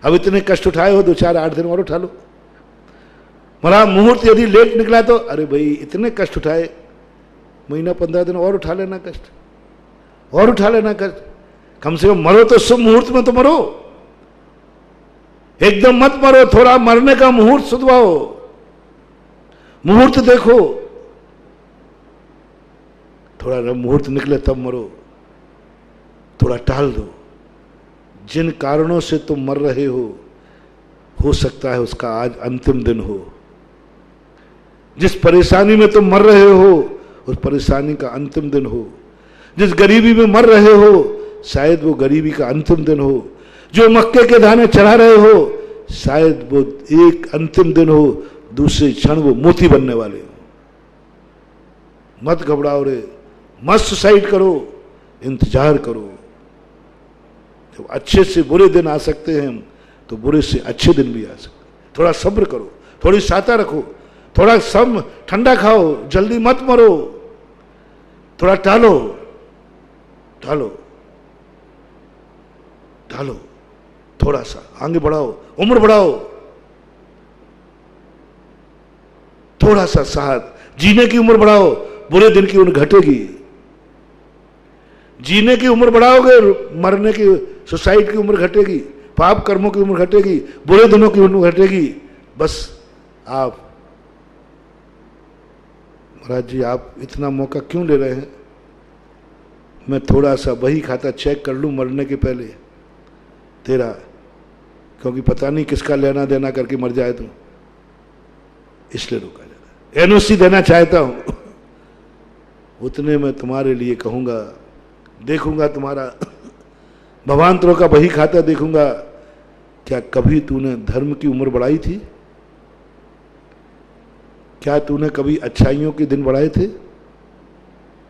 अब इतने कष्ट उठाए हो, 2-4-8 दिन और उठा लो। मरा मुहूर्त यदि लेट निकला तो अरे भाई इतने कष्ट उठाए, महीना 15 दिन और उठा लेना कष्ट, और उठा लेना कष्ट। कम से कम मरो तो शुभ मुहूर्त में तो मरो, एकदम मत मरो। थोड़ा मरने का मुहूर्त सुधवाओ, मुहूर्त देखो, थोड़ा मुहूर्त निकले तब मरो, थोड़ा टाल दो। जिन कारणों से तुम मर रहे हो सकता है उसका आज अंतिम दिन हो। जिस परेशानी में तुम मर रहे हो उस परेशानी का अंतिम दिन हो। जिस गरीबी में मर रहे हो शायद वो गरीबी का अंतिम दिन हो। जो मक्के के दाने चढ़ा रहे हो शायद वो एक अंतिम दिन हो, दूसरे क्षण वो मोती बनने वाले हो। मत घबराओ रे, मत सुसाइड करो, इंतजार करो। जब अच्छे से बुरे दिन आ सकते हैं तो बुरे से अच्छे दिन भी आ सकते। थोड़ा सब्र करो, थोड़ी साता रखो, थोड़ा सम ठंडा खाओ, जल्दी मत मरो, थोड़ा टालो टालो टालो, थोड़ा सा आगे बढ़ाओ, उम्र बढ़ाओ, थोड़ा सा साथ, जीने की उम्र बढ़ाओ, बुरे दिन की उम्र घटेगी। जीने की उम्र बढ़ाओगे, मरने की, सुसाइड की उम्र घटेगी, पाप कर्मों की उम्र घटेगी, बुरे दिनों की उम्र घटेगी। बस आप महाराज जी आप इतना मौका क्यों ले रहे हैं? मैं थोड़ा सा बही खाता चेक कर लूं मरने के पहले तेरा, क्योंकि पता नहीं किसका लेना देना करके मर जाए तो, इसलिए रोका जाता है। एनओसी देना चाहता हूं, उतने में तुम्हारे लिए कहूंगा, देखूंगा तुम्हारा भवांतरों का बही खाता देखूंगा क्या कभी तूने धर्म की उम्र बढ़ाई थी? क्या तूने कभी अच्छाइयों के दिन बढ़ाए थे?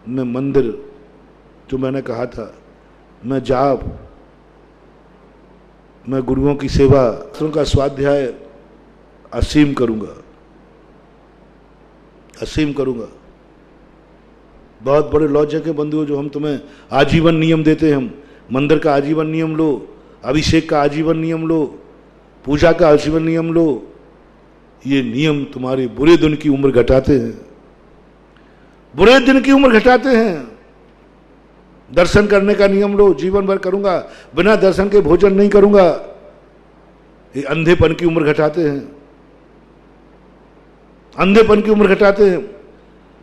मैं मंदिर, जो मैंने कहा था, मैं जाप, मैं गुरुओं की सेवा, उनका स्वाध्याय असीम करूंगा, असीम करूंगा। बहुत बड़े लॉजिक के बंधुओं, जो हम तुम्हें आजीवन नियम देते हैं, हम मंदिर का आजीवन नियम लो, अभिषेक का आजीवन नियम लो, पूजा का आजीवन नियम लो, ये नियम तुम्हारे बुरे दिन की उम्र घटाते हैं, बुरे दिन की उम्र घटाते हैं। दर्शन करने का नियम लो, जीवन भर करूंगा, बिना दर्शन के भोजन नहीं करूंगा, ये अंधेपन की उम्र घटाते हैं, अंधेपन की उम्र घटाते हैं।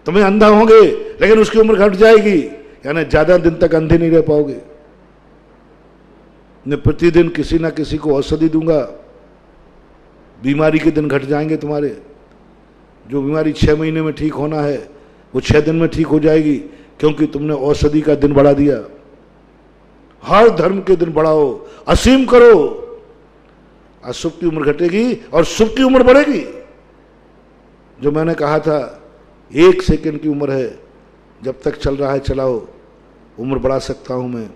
तुम्हें अंधा होंगे लेकिन उसकी उम्र घट जाएगी, यानी ज्यादा दिन तक अंधे नहीं रह पाओगे। मैं प्रतिदिन किसी ना किसी को औषधि दूंगा, बीमारी के दिन घट जाएंगे तुम्हारे। जो बीमारी 6 महीने में ठीक होना है वो 6 दिन में ठीक हो जाएगी, क्योंकि तुमने औषधि का दिन बढ़ा दिया। हर धर्म के दिन बढ़ाओ, असीम करो, अशुभ की उम्र घटेगी और शुभ की उम्र बढ़ेगी। जो मैंने कहा था 1 सेकंड की उम्र है, जब तक चल रहा है चलाओ, उम्र बढ़ा सकता हूं मैं।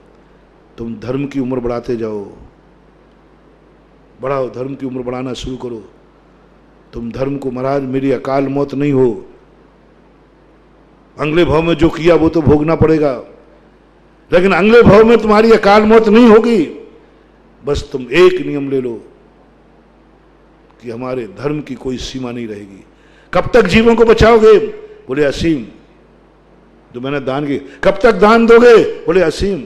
तुम धर्म की उम्र बढ़ाते जाओ, बढ़ाओ, धर्म की उम्र बढ़ाना शुरू करो। तुम धर्म को, महाराज मेरी अकाल मौत नहीं हो, अगले भाव में जो किया वो तो भोगना पड़ेगा, लेकिन अगले भाव में तुम्हारी अकाल मौत नहीं होगी। बस तुम एक नियम ले लो कि हमारे धर्म की कोई सीमा नहीं रहेगी। कब तक जीवों को बचाओगे? बोले असीम। जो मैंने दान की, कब तक दान दोगे? बोले असीम।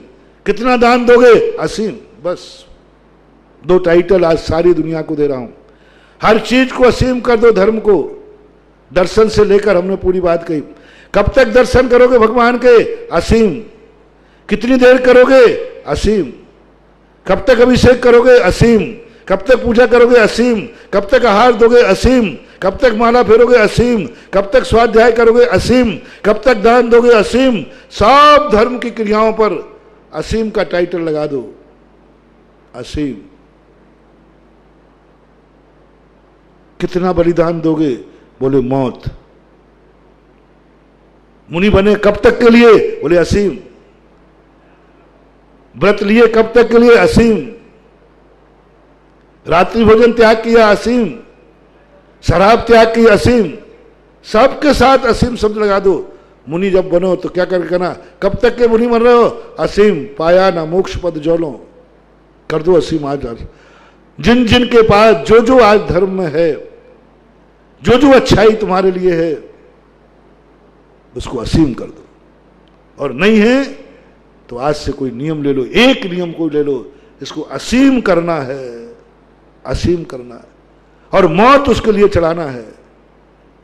कितना दान दोगे? असीम। बस 2 टाइटल आज सारी दुनिया को दे रहा हूं। हर चीज को असीम कर दो, धर्म को। दर्शन से लेकर हमने पूरी बात कही। कब तक दर्शन करोगे भगवान के? असीम। कितनी देर करोगे? असीम। कब तक अभिषेक करोगे? असीम। कब तक पूजा करोगे? असीम। कब तक आहार दोगे? असीम। कब तक माला फेरोगे? असीम। कब तक स्वाध्याय करोगे? असीम। कब तक दान दोगे? असीम। सब धर्म की क्रियाओं पर असीम का टाइटल लगा दो, असीम। कितना बलिदान दोगे? बोले मौत। मुनि बने कब तक के लिए? बोले असीम। व्रत लिए कब तक के लिए? असीम। रात्रि भोजन त्याग किया? असीम। शराब त्याग की? असीम। सबके साथ असीम शब्द लगा दो। मुनि जब बनो तो क्या करना? कब तक के मुनि बन रहे हो? असीम। पाया ना मोक्ष पद जोलो, कर दो असीम। आज जिन जिन के पास जो जो आज धर्म में है, जो जो अच्छाई तुम्हारे लिए है, उसको असीम कर दो। और नहीं है तो आज से कोई नियम ले लो, एक नियम को ले लो, इसको असीम करना है, असीम करना है, और मौत उसके लिए चलाना है।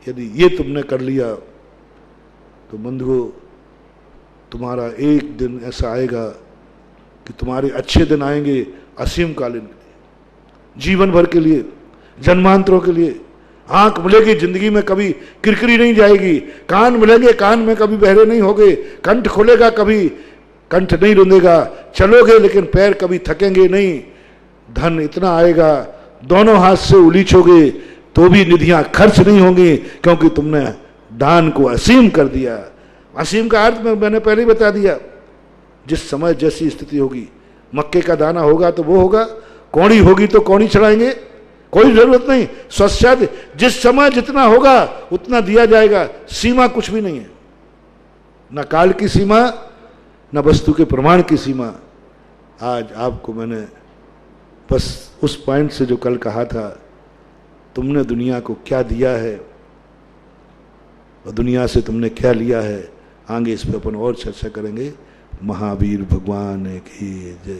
यदि ये तुमने कर लिया तो बंधुओं, तुम्हारा एक दिन ऐसा आएगा कि तुम्हारे अच्छे दिन आएंगे असीम कालीन के लिए, जीवन भर के लिए, जन्मांतरों के लिए। आंख मिलेगी जिंदगी में, कभी किरकिरी नहीं जाएगी। कान मिलेंगे, कान में कभी बहरे नहीं होगे। कंठ खुलेगा, कभी कंठ नहीं रुंधेगा। चलोगे लेकिन पैर कभी थकेंगे नहीं। धन इतना आएगा, दोनों हाथ से उलीचोगे तो भी निधियां खर्च नहीं होंगी, क्योंकि तुमने दान को असीम कर दिया। असीम का अर्थ मैंने पहले ही बता दिया। जिस समय जैसी स्थिति होगी, मक्के का दाना होगा तो वो होगा, कौड़ी होगी तो कौड़ी चढ़ाएंगे, कोई जरूरत नहीं। स्वच्छाद जिस समय जितना होगा उतना दिया जाएगा। सीमा कुछ भी नहीं है, न काल की सीमा, न वस्तु के प्रमाण की सीमा। आज आपको मैंने बस उस पॉइंट से जो कल कहा था, तुमने दुनिया को क्या दिया है और दुनिया से तुमने क्या लिया है, आगे इस पर अपन और चर्चा करेंगे। महावीर भगवान की जय।